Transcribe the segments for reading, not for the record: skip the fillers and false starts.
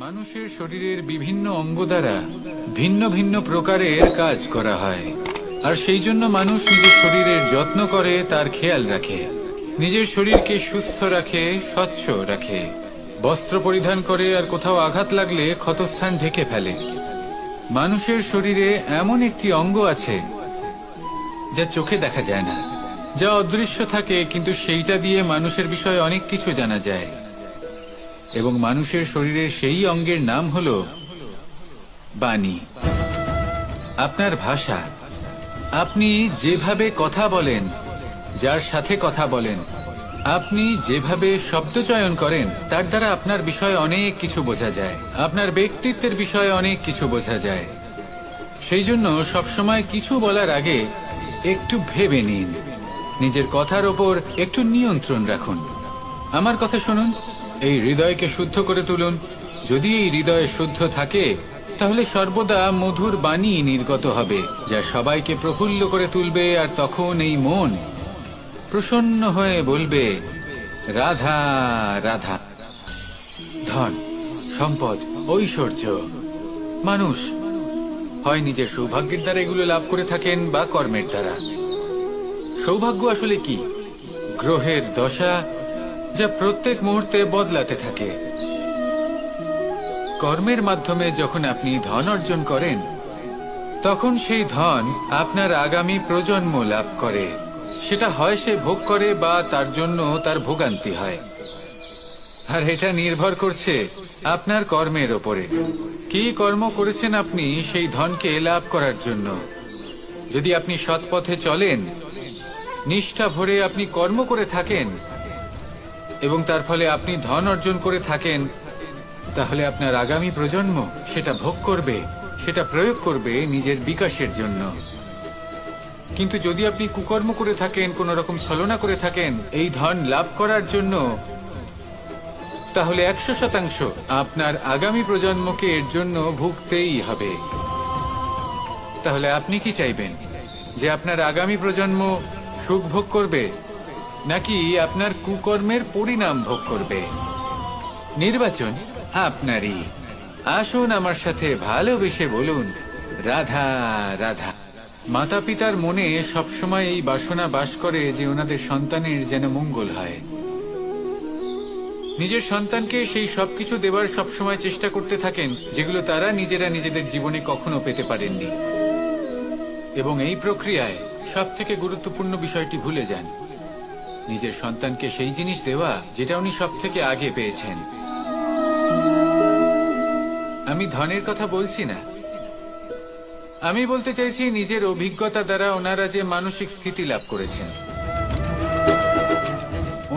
মানুষের শরীরের বিভিন্ন অঙ্গ দ্বারা ভিন্ন ভিন্ন প্রকারের কাজ করা হয়, আর সেই জন্য মানুষ নিজের শরীরের যত্ন করে, তার খেয়াল রাখে, নিজের শরীরকে সুস্থ রাখে, স্বচ্ছ রাখে, বস্ত্র পরিধান করে, আর কোথাও আঘাত লাগলে ক্ষতস্থান ঢেকে ফেলে। মানুষের শরীরে এমন একটি অঙ্গ আছে যা চোখে দেখা যায় না, যা অদৃশ্য থাকে, কিন্তু সেইটা দিয়ে মানুষের বিষয়ে অনেক কিছু জানা যায়। এবং মানুষের শরীরের সেই অঙ্গের নাম হল বাণী, আপনার ভাষা। আপনি যেভাবে কথা বলেন, যার সাথে কথা বলেন, আপনি যেভাবে শব্দ চয়ন করেন, তার দ্বারা আপনার বিষয়ে অনেক কিছু বোঝা যায়, আপনার ব্যক্তিত্বের বিষয়ে অনেক কিছু বোঝা যায়। সেই জন্য সবসময় কিছু বলার আগে একটু ভেবে নিন, নিজের কথার ওপর একটু নিয়ন্ত্রণ রাখুন। আমার কথা শুনুন, এই হৃদয়কে শুদ্ধ করে তুলুন। যদি এই হৃদয় শুদ্ধ থাকে, তাহলে সর্বদা মধুর বাণী নির্গত হবে, যা সবাইকে প্রফুল্ল করে তুলবে, আর তখন এই মন প্রসন্ন হয়ে বলবে, রাধা রাধা। ধন, সম্পদ, ঐশ্বর্য, মানুষ হয় নিজের সৌভাগ্যের দ্বারা এগুলো লাভ করে থাকেন বা কর্মের দ্বারা। সৌভাগ্য আসলে কি? গ্রহের দশা, যা প্রত্যেক মুহূর্তে বদলাতে থাকে। কর্মের মাধ্যমে যখন আপনি ধন অর্জন করেন, তখন সেই ধন আপনার আগামী প্রজন্ম লাভ করে। সেটা হয় সে ভোগ করে বা তার জন্য তার ভোগান্তি হয়। আর এটা নির্ভর করছে আপনার কর্মের ওপরে। কি কর্ম করেছেন আপনি সেই ধনকে লাভ করার জন্য? যদি আপনি সৎ পথে চলেন, নিষ্ঠা ভরে আপনি কর্ম করে থাকেন, এবং তার ফলে আপনি ধন অর্জন করে থাকেন, তাহলে আপনার আগামী প্রজন্ম সেটা ভোগ করবে, সেটা প্রয়োগ করবে নিজের বিকাশের জন্য। কিন্তু যদি আপনি কুকর্ম করে থাকেন, কোন রকম ছলনা করে থাকেন এই ধন লাভ করার জন্য, তাহলে 100% আপনার আগামী প্রজন্মকে এর জন্য ভুগতেই হবে। তাহলে আপনি কি চাইবেন? যে আপনার আগামী প্রজন্ম সুখ ভোগ করবে, নাকি আপনার কুকর্মের পরিণাম ভোগ করবে? নির্বাচন আপনারই। আসুন আমার সাথে ভালোবেসে বলুন, রাধা রাধা। মাতা পিতার মনে সবসময় এই বাসনা বাস করে যে ওনাদের সন্তানের যেন মঙ্গল হয়। নিজের সন্তানকে সেই সবকিছু দেবার সবসময় চেষ্টা করতে থাকেন যেগুলো তারা নিজেরা নিজেদের জীবনে কখনো পেতে পারেননি। এবং এই প্রক্রিয়ায় সব থেকে গুরুত্বপূর্ণ বিষয়টি ভুলে যান, নিজের সন্তানকে সেই জিনিস দেওয়া যেটা উনি সব থেকে আগে পেয়েছেন। আমি ধনের কথা বলছি না, আমি বলতে চাইছি নিজের অভিজ্ঞতা দ্বারা ওনারা যে মানসিক স্থিতি লাভ করেছেন,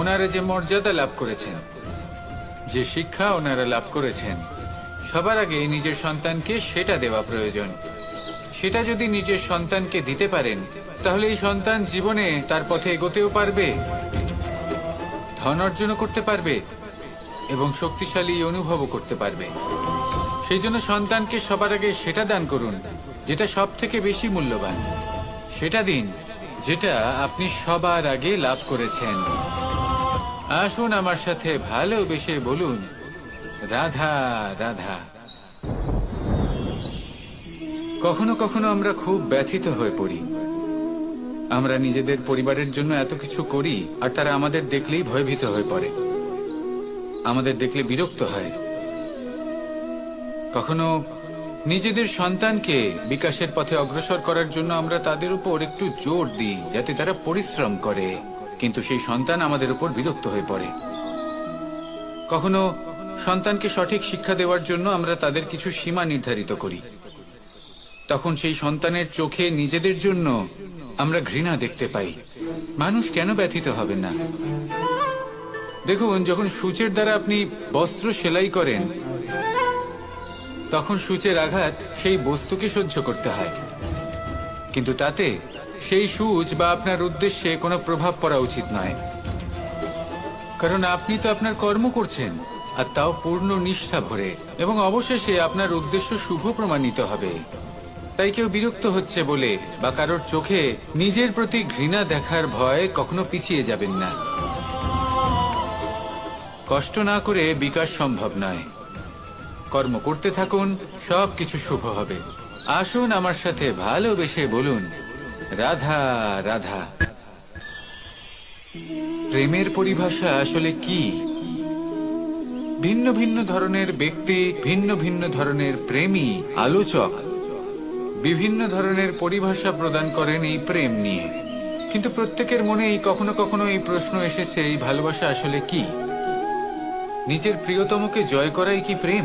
ওনারা যে মর্যাদা লাভ করেছেন, যে শিক্ষা ওনারা লাভ করেছেন, সবার আগে নিজের সন্তানকে সেটা দেওয়া প্রয়োজন। সেটা যদি নিজের সন্তানকে দিতে পারেন, তাহলে এই সন্তান জীবনে তার পথে এগোতেও পারবে, ধন অর্জনও করতে পারবে, এবং শক্তিশালী অনুভবও করতে পারবে। সেই জন্য সন্তানকে সবার আগে সেটা দান করুন যেটা সব থেকে বেশি মূল্যবান। সেটা দিন যেটা আপনি সবার আগে লাভ করেছেন। আসুন আমার সাথে ভালোবেসে বলুন, রাধা রাধা। কখনো কখনো আমরা খুব ব্যথিত হয়ে পড়ি। আমরা নিজেদের পরিবারের জন্য এত কিছু করি, আর তারা আমাদের দেখলেই ভয়ভীত হয়ে পড়ে, আমাদের দেখলে বিরক্ত হয়। কখনো নিজেদের সন্তানকে বিকাশের পথে অগ্রসর করার জন্য আমরা তাদের উপর একটু জোর দিই যাতে তারা পরিশ্রম করে, কিন্তু সেই সন্তান আমাদের উপর বিরক্ত হয়ে পড়ে। কখনো সন্তানকে সঠিক শিক্ষা দেওয়ার জন্য আমরা তাদের কিছু সীমা নির্ধারিত করি, তখন সেই সন্তানের চোখে নিজেদের জন্য আমরা ঘৃণা দেখতে পাই। মানুষ কেন ব্যথিত হবেন না? দেখুন, যখন সূচের দ্বারা আপনি বস্ত্র সেলাই করেন, তখন সূচের আঘাত সেই বস্তুকে সহ্য করতে হয়, কিন্তু তাতে সেই সূচ বা আপনার উদ্দেশ্যে কোনো প্রভাব পড়া উচিত নয়, কারণ আপনি তো আপনার কর্ম করছেন, আর তাও পূর্ণ নিষ্ঠা ভরে, এবং অবশেষে আপনার উদ্দেশ্য শুভ প্রমাণিত হবে। তাই কেউ বিরক্ত হচ্ছে বলে বা কারোর চোখে নিজের প্রতি ঘৃণা দেখার ভয় কখনো পিছিয়ে যাবেন না। কষ্ট না করে বিকাশ সম্ভব নয়। কর্ম করতে থাকুন, সবকিছু শুভ হবে। আসুন আমার সাথে ভালোবেসে বলুন, রাধা রাধা। প্রেমের পরিভাষা আসলে কি? ভিন্ন ভিন্ন ধরনের ব্যক্তি, ভিন্ন ভিন্ন ধরনের প্রেমী, আলোচক বিভিন্ন ধরনের পরিভাষা প্রদান করেন এই প্রেম নিয়ে। কিন্তু প্রত্যেকের মনেই কখনো কখনো এই প্রশ্ন এসেছে, এই ভালোবাসা আসলে কি? নিজের প্রিয়তমকে জয় করাই কি প্রেম?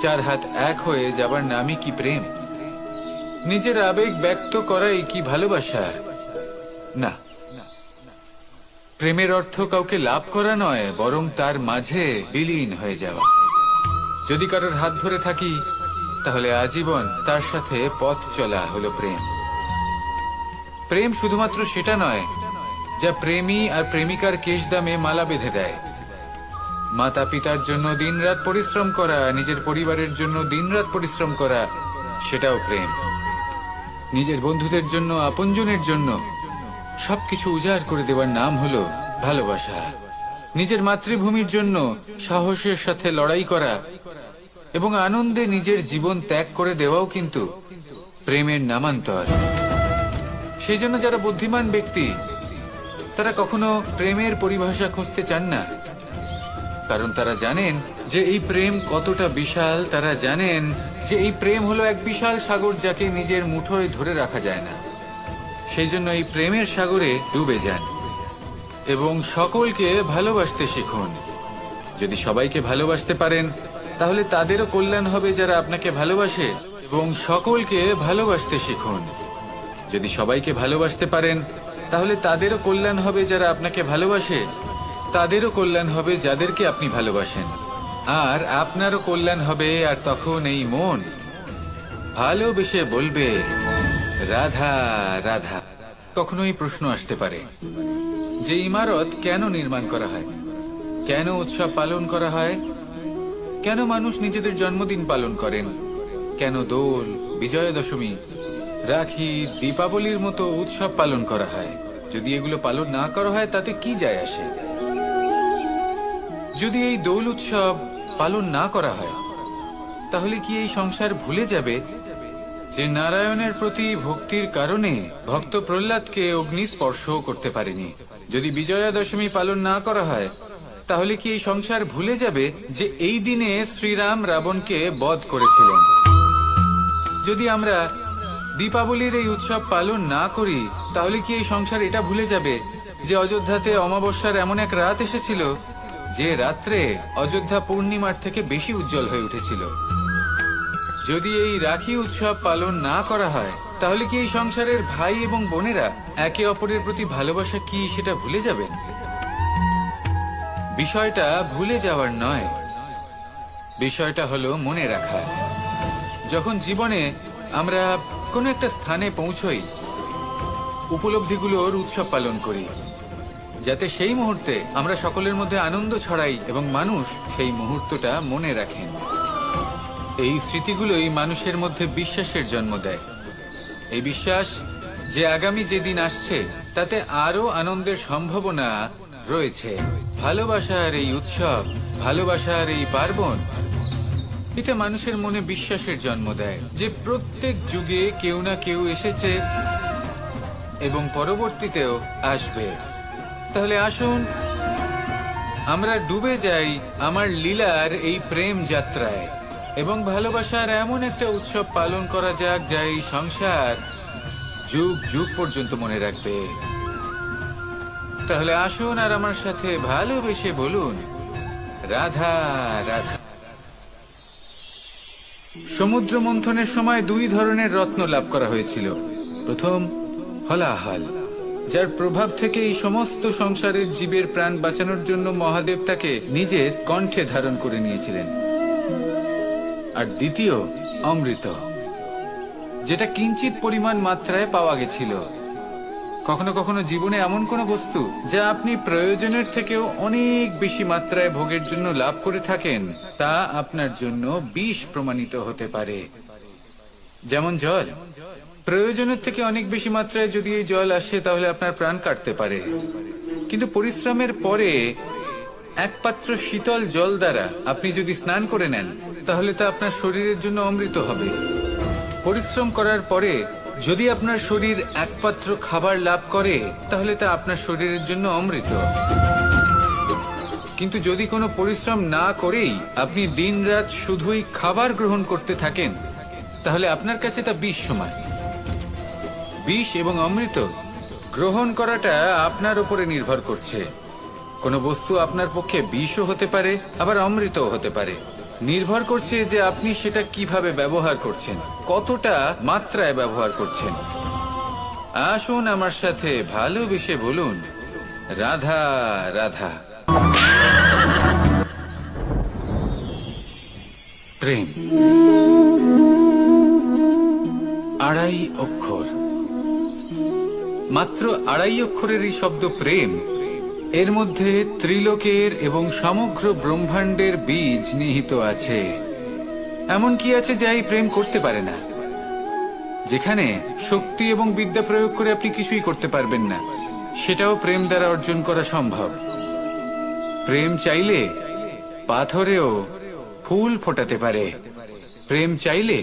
চার হাত এক হয়ে যাবার নামই কি প্রেম? নিজের আবেগ ব্যক্ত করাই কি ভালোবাসা? না, প্রেমের অর্থ কাউকে লাভ করা নয়, বরং তার মাঝে বিলীন হয়ে যাওয়া। যদি কারোর হাত ধরে থাকি, তাহলে আজীবন তার সাথে পথ চলা হলো প্রেম। প্রেম শুধুমাত্র সেটা নয় যা প্রেমী আর প্রেমিকার কেশদামে মালা বেঁধে দেয়। মাতা পিতার জন্য দিনরাত পরিশ্রম করা, নিজের পরিবারের জন্য দিনরাত পরিশ্রম করা, সেটাও প্রেম। নিজের বন্ধুদের জন্য, আপনজনের জন্য সবকিছু উজাড় করে দেওয়ার নাম হলো ভালোবাসা। নিজের মাতৃভূমির জন্য সাহসের সাথে লড়াই করা এবং আনন্দে নিজের জীবন ত্যাগ করে দেওয়াও কিন্তু প্রেমের নামান্তর। সেই জন্য যারা বুদ্ধিমান ব্যক্তি, তারা কখনো প্রেমের পরিভাষা খুঁজতে চান না, কারণ তারা জানেন যে এই প্রেম কতটা বিশাল। তারা জানেন যে এই প্রেম হলো এক বিশাল সাগর, যাকে নিজের মুঠোয় ধরে রাখা যায় না। সেই জন্য এই প্রেমের সাগরে ডুবে যান এবং সকলকে ভালোবাসতে শিখুন। যদি সবাইকে ভালোবাসতে পারেন, তাহলে তাদেরও কল্যাণ হবে যারা আপনাকে ভালোবাসে, এবং সকলকে ভালোবাসতে শিখুন। যদি সবাইকে ভালোবাসতে পারেন, তাহলে তাদেরও কল্যাণ হবে যারা আপনাকে ভালোবাসে, তাদেরও কল্যাণ হবে যাদেরকে আপনি ভালোবাসেন, আর আপনারও কল্যাণ হবে। আর তখন এই মন ভালোবেসে বলবে, রাধা রাধা। কখনো এই প্রশ্ন আসতে পারে যে ইমারত কেন নির্মাণ করা হয়, কেন উৎসব পালন করা হয়, কেন মানুষ নিজেদের জন্মদিন পালন করেন, কেন দোল, বিজয়া দশমী, রাখি, দীপাবলির মতো উৎসব পালন করা হয়? যদি এগুলো পালন না করা হয়, তাতে কি যায় আসে? যদি এই দোল উৎসব পালন না করা হয়, তাহলে কি এই সংসার ভুলে যাবে যে নারায়ণের প্রতি ভক্তির কারণে ভক্ত প্রহ্লাদকে অগ্নি স্পর্শ করতে পারেনি? যদি বিজয়া দশমী পালন না করা হয়, তাহলে কি এই সংসার ভুলে যাবে যে এই দিনে শ্রীরাম রাবণকে বধ করেছিলেন? যদি আমরা দীপাবলির এই উৎসব পালন না করি, তাহলে কি এই সংসার এটা ভুলে যাবে যে অযোধ্যাতে অমাবস্যার এমন এক রাত এসেছিল যে রাত্রে অযোধ্যা পূর্ণিমার থেকে বেশি উজ্জ্বল হয়ে উঠেছিল? যদি এই রাখি উৎসব পালন না করা হয়, তাহলে কি এই সংসারের ভাই এবং বোনেরা একে অপরের প্রতি ভালোবাসা কি সেটা ভুলে যাবেন? বিষয়টা ভুলে যাওয়ার নয়, বিষয়টা হলো মনে রাখা। যখন জীবনে আমরা কোনো একটা স্থানে পৌঁছই, উপলব্ধিগুলোর উৎসব পালন করি, যাতে সেই মুহূর্তে আমরা সকলের মধ্যে আনন্দ ছড়াই এবং মানুষ সেই মুহূর্তটা মনে রাখেন। এই স্মৃতিগুলোই মানুষের মধ্যে বিশ্বাসের জন্ম দেয়। এই বিশ্বাস যে আগামী যে দিন আসছে, তাতে আরো আনন্দের সম্ভাবনা রয়েছে। ভালোবাসার এই উৎসব, ভালোবাসার এই পার্বণ, এটা মানুষের মনে বিশ্বাসের জন্ম দেয় যে প্রত্যেক যুগে কেউ না কেউ এসেছে এবং পরবর্তীতেও আসবে। তাহলে আসুন আমরা ডুবে যাই আমার লীলার এই প্রেম যাত্রায় এবং ভালোবাসার এমন একটা উৎসব পালন করা যাক যা এই সংসার যুগ যুগ পর্যন্ত মনে রাখবে। তাহলে আসুন আর আমার সাথে ভালোবেসে বলুন, রাধা রাধা। সমুদ্র মন্থনের সময় দুই ধরনের রত্ন লাভ করা হয়েছিল। প্রথম হলাহল, যার প্রভাব থেকে এই সমস্ত সংসারের জীবের প্রাণ বাঁচানোর জন্য মহাদেব তাকে নিজের কণ্ঠে ধারণ করে নিয়েছিলেন। আর দ্বিতীয় অমৃত, যেটা কিঞ্চিত পরিমাণ মাত্রায় পাওয়া গেছিল। কখনো কখনো জীবনে এমন কোনো বস্তু যা আপনি প্রয়োজনের থেকেও অনেক বেশি মাত্রায় ভোগের জন্য লাভ করে থাকেন, তা আপনার জন্য বিষ প্রমাণিত হতে পারে। যেমন জল, প্রয়োজনের থেকে অনেক বেশি মাত্রায় যদি এই জল আসে তাহলে আপনার প্রাণ কাটতে পারে, কিন্তু পরিশ্রমের পরে এক পাত্র শীতল জল দ্বারা আপনি যদি স্নান করে নেন তাহলে তা আপনার শরীরের জন্য অমৃত হবে। পরিশ্রম করার পরে যদি আপনার শরীর এক পাত্র খাবার লাভ করে তাহলে তা আপনার শরীরের জন্য অমৃত। কিন্তু যদি কোনো পরিশ্রম না করেই আপনি দিনরাত শুধুই খাবার গ্রহণ করতে থাকেন তাহলে আপনার কাছে তা বিষ সমান। বিষ এবং অমৃত গ্রহণ করাটা আপনার উপরে নির্ভর করছে। কোনো বস্তু আপনার পক্ষে বিষও হতে পারে, আবার অমৃতও হতে পারে। নির্ভর করছে যে আপনি সেটা কিভাবে ব্যবহার করছেন, কতটা মাত্রায় ব্যবহার করছেন। আসুন আমার সাথে ভালোবেসে বলুন, রাধা রাধা। প্রেম আড়াই অক্ষর, মাত্র আড়াই অক্ষরের এই শব্দ প্রেম, এর মধ্যে ত্রিলোকের এবং সমগ্র ব্রহ্মাণ্ডের বীজ নিহিত আছে। এমন কি আছে যা এই প্রেম করতে পারে না? যেখানে শক্তি এবং বিদ্যা প্রয়োগ করে আপনি কিছুই করতে পারবেন না, সেটাও প্রেম দ্বারা অর্জন করা সম্ভব। প্রেম চাইলে পাথরেও ফুল ফোটাতে পারে। প্রেম চাইলে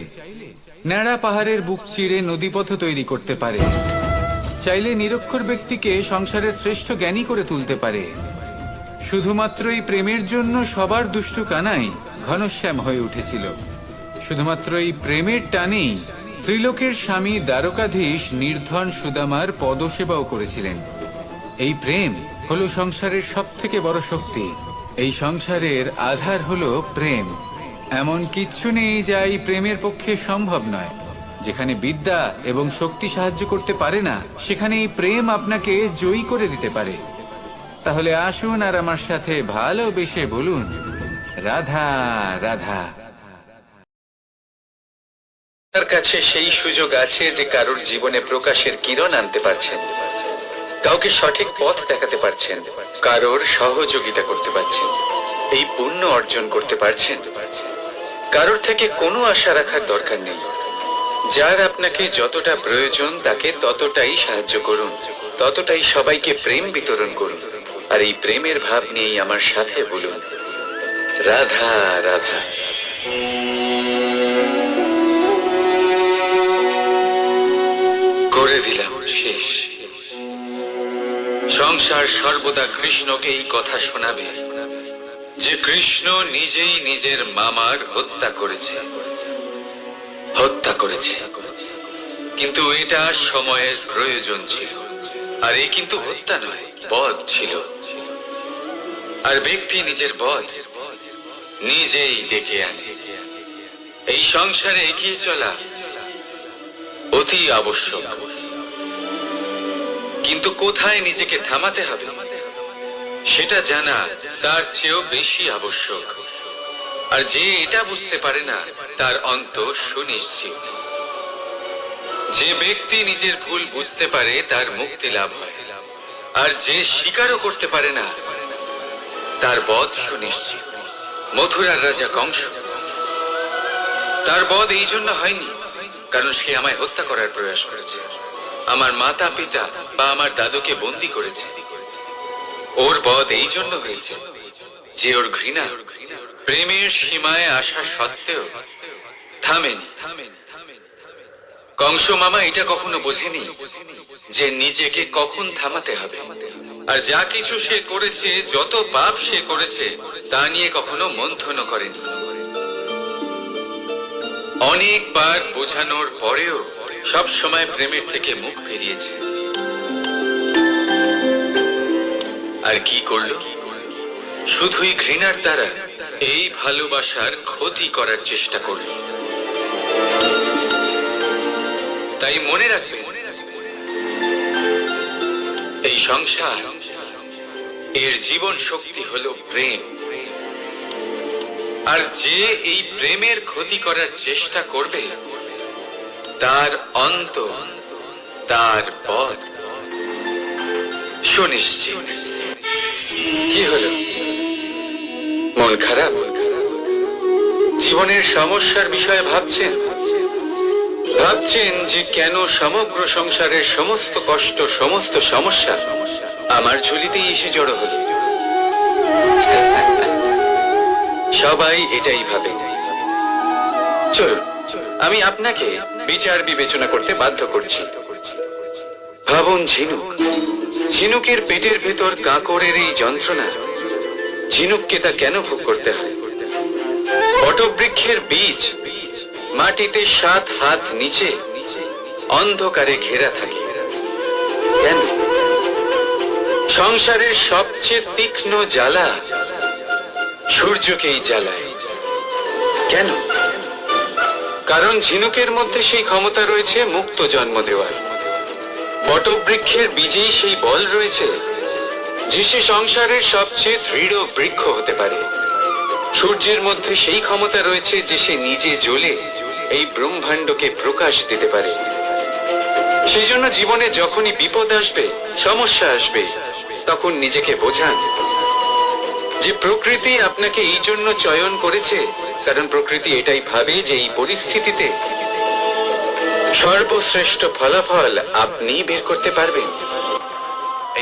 ন্যাড়া পাহাড়ের বুক চিরে নদীপথ তৈরি করতে পারে। চাইলে নিরক্ষর ব্যক্তিকে সংসারের শ্রেষ্ঠ জ্ঞানী করে তুলতে পারে। শুধুমাত্র এই প্রেমের জন্য সবার দুষ্টু কানাই ঘনশ্যাম হয়ে উঠেছিল। শুধুমাত্র এই প্রেমের টানেই ত্রিলোকের স্বামী দ্বারকাধীশ নির্ধন সুদামার পদসেবাও করেছিলেন। এই প্রেম হলো সংসারের সবথেকে বড় শক্তি। এই সংসারের আধার হলো প্রেম। এমন কিচ্ছু নেই যা এই প্রেমের পক্ষে সম্ভব নয়। যেখানে বিদ্যা এবং শক্তি সাহায্য করতে পারে না, সেখানে এই প্রেম আপনাকে জয়ী করে দিতে পারে। তাহলে আসুন আর আমার সাথে ভালোবেসে বলুন, রাধা রাধা। তার কাছে সেই সুযোগ আছে যে কারোর জীবনে প্রকাশের কিরণ আনতে পারছেন, কাউকে সঠিক পথ দেখাতে পারছেন, কারোর সহযোগিতা করতে পারছেন, এই পুণ্য অর্জন করতে পারছেন। কারোর থেকে কোনো আশা রাখার দরকার নেই। যার আপনাকে যতটা প্রয়োজন তাকে ততটাই সাহায্য করুন, ততটাই সবাইকে প্রেম বিতরণ করুন। আর এই প্রেমের ভাব নিয়েই আমার সাথে বলুন, রাধা রাধা। করে দিলাম শেষ। সংসার সর্বদা কৃষ্ণকে এই কথা শোনাবে যে কৃষ্ণ নিজেই নিজের মামার হত্যা করেছে। কিন্তু এটা সময়ের প্রয়োজন ছিল। আর এই কিন্তু হত্যা নয়, বধ ছিল। আর ব্যক্তি নিজের বধ নিজেই ডেকে আনে। এই সংসারে এগিয়ে চলা অতি আবশ্যক, কিন্তু কোথায় নিজেকে থামাতে হবে সেটা জানা তার চেয়েও বেশি আবশ্যক। আর যে এটা বুঝতে পারে না তার অন্ত সুনিশ্চিত। যে ব্যক্তি নিজের ভুল বুঝতে পারে তার মুক্তি লাভ হয়, আর যে স্বীকারও করতে পারে না তার বধ সুনিশ্চিত। মথুরার রাজা কংস, তার বধ এই জন্য হয়নি কারণ সে আমায় হত্যা করার প্রয়াস করেছে, আমার মাতা পিতা বা আমার দাদুকে বন্দী করেছে। ওর বধ এই জন্য হয়েছে যে ওর ঘৃণা প্রেমের সীমায় আসা সত্ত্বেও থামেনি। কংস মামা এটা কখনো বোঝেনি যে নিজেকে কখন থামাতে হবে। আর যা কিছু সে করেছে, যত পাপ সে করেছে, তা নিয়ে কখনো মন্থন করেনি। অনেকবার বোঝানোর পরেও সব সময় প্রেমের থেকে মুখ ফিরিয়েছে। আর কি করলো? শুধুই ঘৃণার দ্বারা এই ভালোবাসার ক্ষতি করার চেষ্টা করল। তাই মনে রাখবেন, এই সংসার এর জীবন শক্তি হলো প্রেম। আর যে এই প্রেমের ক্ষতি করার চেষ্টা করবে তার অন্ত, তার বধ সুনিশ্চিত। কি হলো? মন খারাপ? জীবনের সমস্যার বিষয়ে ভাবছেন? ভাবছেন যে কেন সমগ্র সংসারের সমস্ত কষ্ট, সমস্ত সমস্যা আমার ঝুলিতেই এসে জড়ো হলো। সবাই এটাই ভাবে। চলুন, আমি আপনাকে বিচার বিবেচনা করতে বাধ্য করছি। ভাবুন ঝিনুকের পেটের ভেতর কাঁকড়ের এই যন্ত্রণা, ঝিনুককে তা কেন ভোগ করতে হয়? বটবৃক্ষের বীজ মাটিতে 7 হাত নিচে অন্ধকারে ঘেরা থাকে কেন? সংসারের সবচেয়ে তীক্ষ্ণ জ্বালা সূর্যকেই জ্বালায় কেন? কারণ ঝিনুকের মধ্যে সেই ক্ষমতা রয়েছে মুক্ত জন্ম দেওয়ার। বটবৃক্ষের বীজেই সেই বল রয়েছে যে সে সংসারের সবচেয়ে দৃঢ় বৃক্ষ হতে পারে। সূর্যের মধ্যে সেই ক্ষমতা রয়েছে যে সে নিজে জ্বলে এই ব্রহ্মাণ্ডকে প্রকাশ দিতে পারে। সেই জন্য জীবনে যখনই বিপদ আসবে, সমস্যা আসবে, তখন নিজেকে বোঝান যে প্রকৃতি আপনাকে এই জন্য চয়ন করেছে, কারণ প্রকৃতি এটাই ভাবে যে এই পরিস্থিতিতে সর্বশ্রেষ্ঠ ফলাফল আপনি বের করতে পারবেন।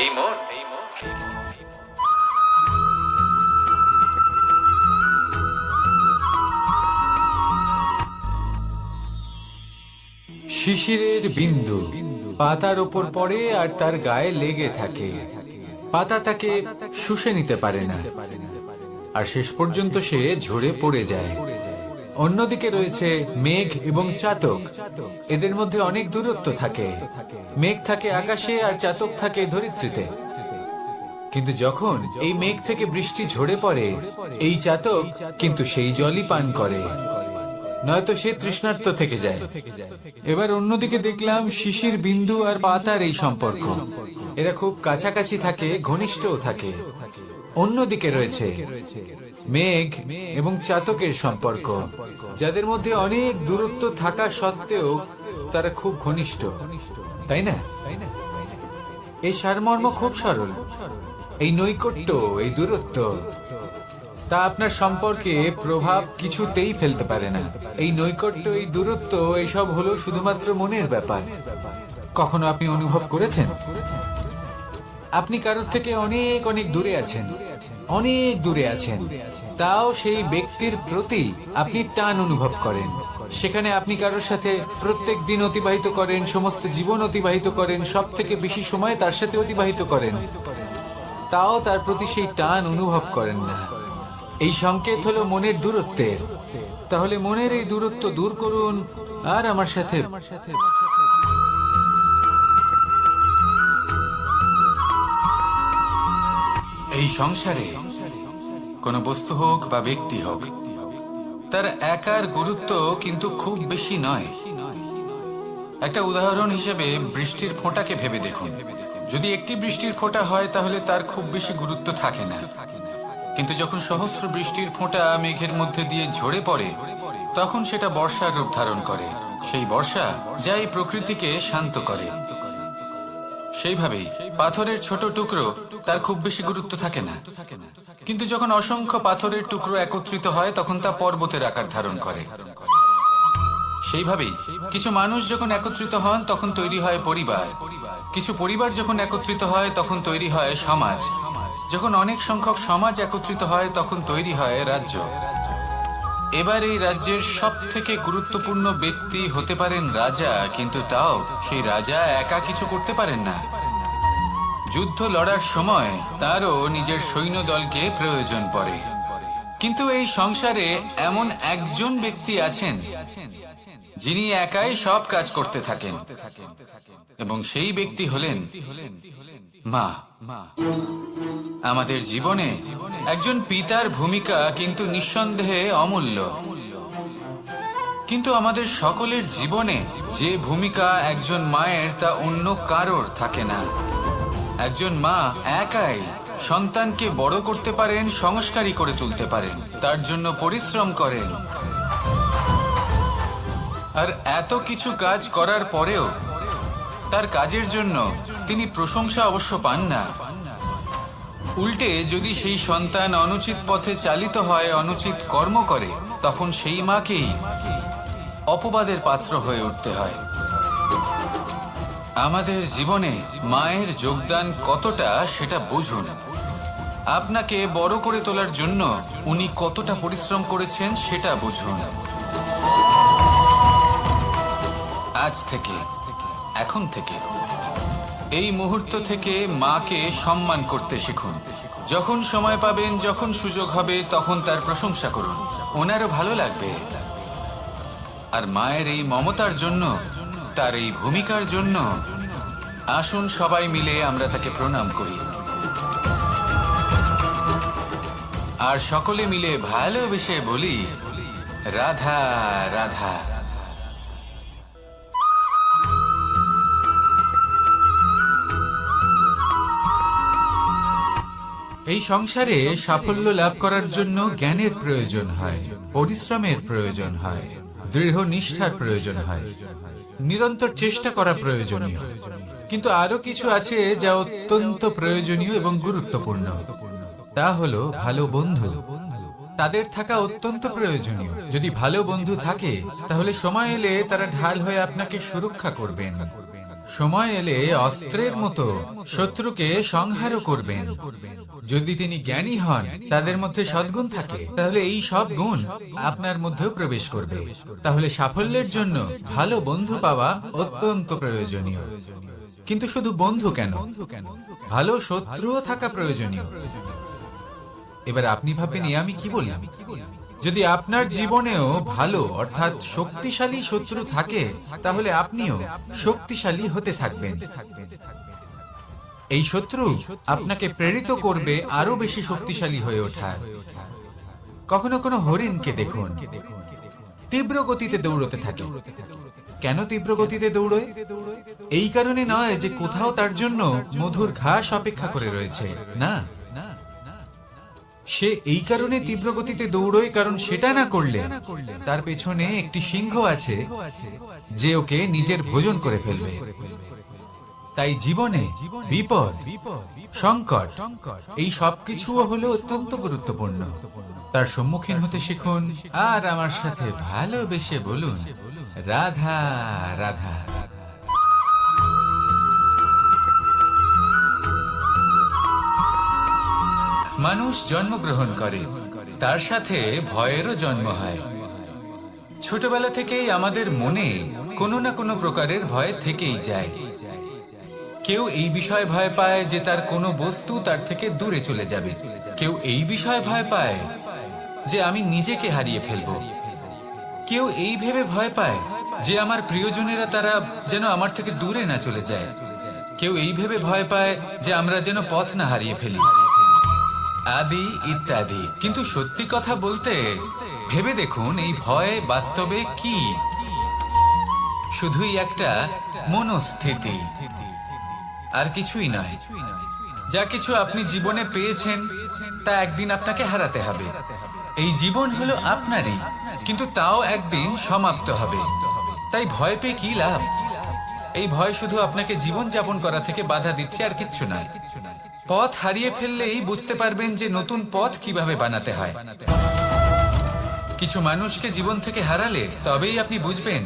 এই মন শিশিরের বিন্দু পাতার ওপর পড়ে আর তার গায়ে লেগে থাকে। পাতা তাকে শুষে নিতে পারে না, আর শেষ পর্যন্ত সে ঝরে পড়ে যায়। অন্যদিকে রয়েছে মেঘ এবং চাতক। এদের মধ্যে অনেক দূরত্ব থাকে। মেঘ থাকে আকাশে আর চাতক থাকে ধরিত্রীতে। কিন্তু যখন এই মেঘ থেকে বৃষ্টি ঝরে পড়ে, এই চাতক কিন্তু সেই জলই পান করে, নয়তো সে তৃষ্ণার্ত থেকে যায়। এবার অন্যদিকে দেখলাম শিশির বিন্দু আর পাতার এই সম্পর্ক। এরা খুব কাছাকাছি থাকে, ঘনিষ্ঠও থাকে। অন্যদিকে রয়েছে মেঘ এবং চাতকের সম্পর্ক, যাদের মধ্যে অনেক দূরত্ব থাকা সত্ত্বেও তারা খুব ঘনিষ্ঠ, তাই না? এই সারমর্ম খুব সরল। এই নৈকট্য, এই দূরত্ব, তা আপনার সম্পর্কে প্রভাব কিছুতেই ফেলতে পারে না। এই নৈকট্য, এই দূরত্ব, এইসব হলো শুধুমাত্র মনের ব্যাপার। কখনো আপনি অনুভব করেছেন আপনি কারোর থেকে অনেক অনেক দূরে আছেন, অনেক দূরে আছেন, তাও সেই ব্যক্তির প্রতি আপনি টান অনুভব করেন। সেখানে আপনি কারোর সাথে প্রত্যেক দিন অতিবাহিত করেন, সমস্ত জীবন অতিবাহিত করেন, সব থেকে বেশি সময় তার সাথে অতিবাহিত করেন, তাও তার প্রতি সেই টান অনুভব করেন না। এই সংকেত হলো মনের দূরত্বের। তাহলে মনের এই দূরত্ব দূর করুন আর আমার সাথে। এই সংসারে কোনো বস্তু হোক বা ব্যক্তি হোক, তার একার গুরুত্ব কিন্তু খুব বেশি নয়। একটা উদাহরণ হিসেবে বৃষ্টির ফোঁটাকে ভেবে দেখুন। যদি একটি বৃষ্টির ফোঁটা হয় তাহলে তার খুব বেশি গুরুত্ব থাকে না, কিন্তু যখন সহস্র বৃষ্টির ফোঁটা মেঘের মধ্যে দিয়ে ঝরে পড়ে, তখন সেটা বর্ষার রূপ ধারণ করে। সেই বর্ষা যা এই প্রকৃতিকে শান্ত করে। সেইভাবেই পাথরের ছোট টুকরো, তার খুব বেশি গুরুত্ব থাকে না, কিন্তু যখন অসংখ্য পাথরের টুকরো একত্রিত হয় তখন তা পর্বতের আকার ধারণ করে। সেইভাবেই কিছু মানুষ যখন একত্রিত হন তখন তৈরি হয় পরিবার। কিছু পরিবার যখন একত্রিত হয় তখন তৈরি হয় সমাজ। যখন অনেক সংখ্যক সমাজ একত্রিত হয় তখন তৈরি হয় রাজ্য। এবার এই রাজ্যের সব থেকে গুরুত্বপূর্ণ ব্যক্তি হতে পারেন রাজা, কিন্তু তাও সেই রাজা একা কিছু করতে পারেন না। যুদ্ধ লড়ার সময় তারও নিজের সৈন্যদলকে প্রয়োজন পড়ে। কিন্তু এই সংসারে এমন একজন ব্যক্তি আছেন যিনি একাই সব কাজ করতে থাকেন, এবং সেই ব্যক্তি হলেন মা। আমাদের জীবনে একজন পিতার ভূমিকা কিন্তু নিঃসন্দেহে অমূল্য, কিন্তু আমাদের সকলের জীবনে যে ভূমিকা একজন মায়ের তা অন্য কারোর থাকে না। একজন মা একাই সন্তানকে বড় করতে পারেন, সংস্কারী করে তুলতে পারেন, তার জন্য পরিশ্রম করেন। আর এত কিছু কাজ করার পরেও তার কাজের জন্য তিনি প্রশংসা অবশ্য পান না। উল্টে যদি সেই সন্তান অনুচিত পথে চালিত হয়, অনুচিত কর্ম করে, তখন সেই মাকেই অপবাদের পাত্র হয়ে উঠতে হয়। আমাদের জীবনে মায়ের যোগদান কতটা সেটা বুঝুন। আপনাকে বড় করে তোলার জন্য উনি কতটা পরিশ্রম করেছেন সেটা বুঝুন। আজ থেকে, এখন থেকে, এই মুহূর্ত থেকে মাকে সম্মান করতে শিখুন। যখন সময় পাবেন, যখন সুযোগ হবে, তখন তার প্রশংসা করুন। ওনারও ভালো লাগবে। আর মায়ের এই মমতার জন্য, তার এই ভূমিকার জন্য আসুন সবাই মিলে আমরা তাকে প্রণাম করি, আর সকলে মিলে ভালোবেসে বলি, রাধা রাধা। এই সংসারে সাফল্য লাভ করার জন্য জ্ঞানের প্রয়োজন হয়, পরিশ্রমের প্রয়োজন হয়, দৃঢ় নিষ্ঠার প্রয়োজন হয়, নিরন্তর চেষ্টা করা প্রয়োজনীয়। কিন্তু আরো কিছু আছে যা অত্যন্ত প্রয়োজনীয় এবং গুরুত্বপূর্ণ। তা হলো ভালো বন্ধু। তাদের থাকা অত্যন্ত প্রয়োজনীয়। যদি ভালো বন্ধু থাকে, তাহলে সময় এলে তারা ঢাল হয়ে আপনাকে সুরক্ষা করবেন। সময় এলে অস্ত্রের মতো শত্রুকে সংহারও করবেন। যদি তিনি জ্ঞানী হন, তাদের মধ্যে সদ্গুণ থাকে, তাহলে এই সব গুণ আপনার মধ্যেও প্রবেশ করবে। তাহলে সাফল্যের জন্য ভালো বন্ধু পাওয়া অত্যন্ত প্রয়োজনীয়। কিন্তু শুধু বন্ধু কেন, ভালো শত্রুও থাকা প্রয়োজনীয়। এবার আপনি ভাববেন, আমি কি বললাম? যদি আপনার জীবনেও ভালো অর্থাৎ শক্তিশালী শত্রু থাকে, তাহলে আপনিও শক্তিশালী হতে থাকবেন। এই শত্রু আপনাকে প্রেরিত করবে আরো বেশি শক্তিশালী হয়ে ওঠার। কখনো কোনো হরিণকে দেখুন, তীব্র গতিতে দৌড়তে থাকে। কেন তীব্র গতিতে দৌড়য়? এই কারণে নয় যে কোথাও তার জন্য মধুর ঘাস অপেক্ষা করে রয়েছে, না। সে এই কারণে তীব্র গতিতে দৌড়য় কারণ সেটা না করলে তার পেছনে একটি সিংহ আছে যে ওকে নিজের ভোজন করে ফেলবে। তাই জীবনে বিপদ, সংকট, এই সবকিছুও হলো অত্যন্ত গুরুত্বপূর্ণ। তার সম্মুখীন হতে শিখুন, আর আমার সাথে ভালোবেসে বলুন, রাধা রাধা। মানুষ জন্মগ্রহণ করে, তার সাথে ভয়েরও জন্ম হয়। ছোটবেলা থেকেই আমাদের মনে কোনো না কোনো প্রকারের ভয় থেকেই যায়। কেউ এই বিষয়ে ভয় পায় যে তার কোনো বস্তু তার থেকে দূরে চলে যাবে। কেউ এই বিষয়ে ভয় পায় যে আমি নিজেকে হারিয়ে ফেলব। কেউ এই ভেবে ভয় পায় যে আমার প্রিয়জনেরা তারা যেন আমার থেকে দূরে না চলে যায়। কেউ এই ভেবে ভয় পায় যে আমরা যেন পথ না হারিয়ে ফেলি, আদি ইত্যাদি। কিন্তু সত্যি কথা বলতে, ভেবে দেখুন এই ভয় বাস্তবে কি? শুধুই একটা মনস্থিতি, আর কিছুই নয়। যা কিছু আপনি জীবনে পেয়েছেন তা একদিন আপনাকে হারাতে হবে। এই জীবন হলো আপনারই, কিন্তু তাও একদিন সমাপ্ত হবে। তাই ভয় পেয়ে কি লাভ? এই ভয় শুধু আপনাকে জীবন যাপন করা থেকে বাধা দিচ্ছে, আর কিচ্ছু নয়। পথ হারিয়ে ফেললেই বুঝতে পারবেন যে নতুন পথ কিভাবে বানাতে হয়। কিছু মানুষকে জীবন থেকে হারালে তবেই আপনি বুঝবেন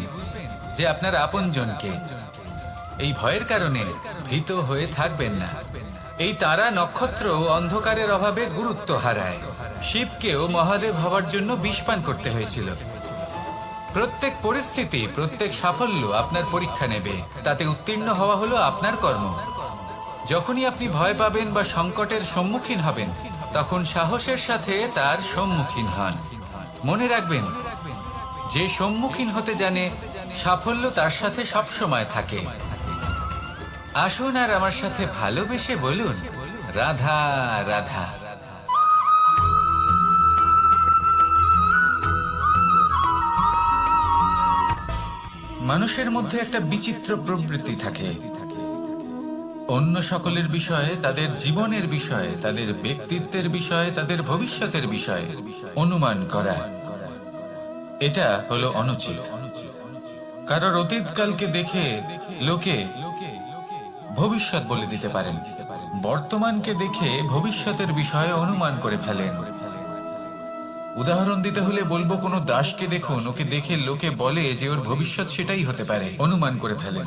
যে আপনার আপনজনকে। এই ভয়ের কারণে ভীত হয়ে থাকবেন না। এই তারা নক্ষত্র অন্ধকারের অভাবে গুরুত্ব হারায়। শিবকেও মহাদেব হওয়ার জন্য বিষ পান করতে হয়েছিল। প্রত্যেক পরিস্থিতি, প্রত্যেক সাফল্য আপনার পরীক্ষা নেবে। তাতে উত্তীর্ণ হওয়া হলো আপনার কর্ম। যখনই আপনি ভয় পাবেন বা সংকটের সম্মুখীন হবেন, তখন সাহসের সাথে তার সম্মুখীন হন। মনে রাখবেন, যে সম্মুখীন হতে জানে, সাফল্য তার সাথে সবসময় থাকে। আসুন আর আমার সাথে ভালোবেসে বলুন, রাধা রাধা। মানুষের মধ্যে একটা বিচিত্র প্রবৃত্তি থাকে। অন্য সকলের বিষয়ে, তাদের জীবনের বিষয়ে, তাদের ব্যক্তিত্বের বিষয়ে, তাদের ভবিষ্যতের বিষয়ে অনুমান করা। এটা হলো অনুচিত। কারোর অতীতকালকে দেখে লোকে ভবিষ্যৎ বলে দিতে পারেন, বর্তমানকে দেখে ভবিষ্যতের বিষয়ে অনুমান করে ফেলেন। উদাহরণ দিতে হলে বলবো, কোনো দাসকে দেখুন, ওকে দেখে লোকে বলে যে ওর ভবিষ্যৎ সেটাই হতে পারে, অনুমান করে ফেলেন।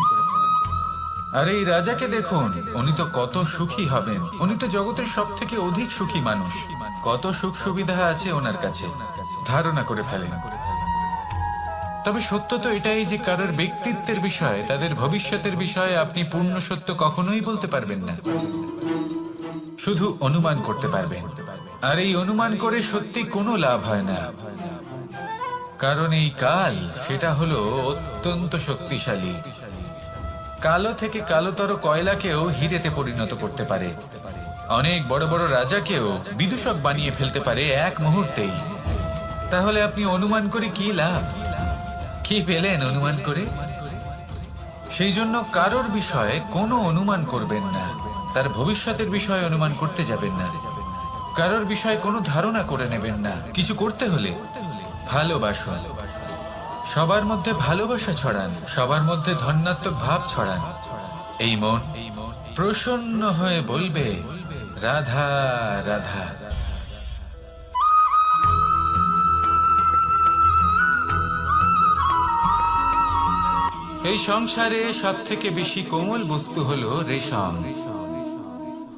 আর এই রাজাকে দেখুন, উনি তো কত সুখী হবেন, উনি তো জগতের সব থেকে অধিক সুখী মানুষ, কত সুখ সুবিধা আছে ওনার কাছে, ধারণা করে ফেলেন। তবে সত্য তো এটাই যে কারোর ব্যক্তিত্বের বিষয়ে, তাদের ভবিষ্যতের বিষয়ে আপনি পূর্ণ সত্য কখনোই বলতে পারবেন না, শুধু অনুমান করতে পারবেন। আর এই অনুমান করে সত্যি কোনো লাভ হয় না, কারণ এই কাল সেটা হলো অত্যন্ত শক্তিশালী। কালো থেকে কালোতর কয়লাকেও হিরেতে পরিণত করতে পারে, অনেক বড় বড় রাজাকেও বিদূষক বানিয়ে ফেলতে পারে এক মুহূর্তেই। তাহলে আপনি অনুমান করে কি লাভ? কি পেলেন অনুমান করে? সেই জন্য কারোর বিষয়ে কোনো অনুমান করবেন না, তার ভবিষ্যতের বিষয়ে অনুমান করতে যাবেন না, কারোর বিষয়ে কোনো ধারণা করে নেবেন না। কিছু করতে হলে ভালোবাসুন, সবার মধ্যে ভালোবাসা ছড়ান, সবার মধ্যে ধন্যাত্মক ভাব ছড়ান। এই মন প্রসন্ন হয়ে বলবে রাধা রাধা। এই সংসারে সব থেকে বেশি কোমল বস্তু হলো রেশম।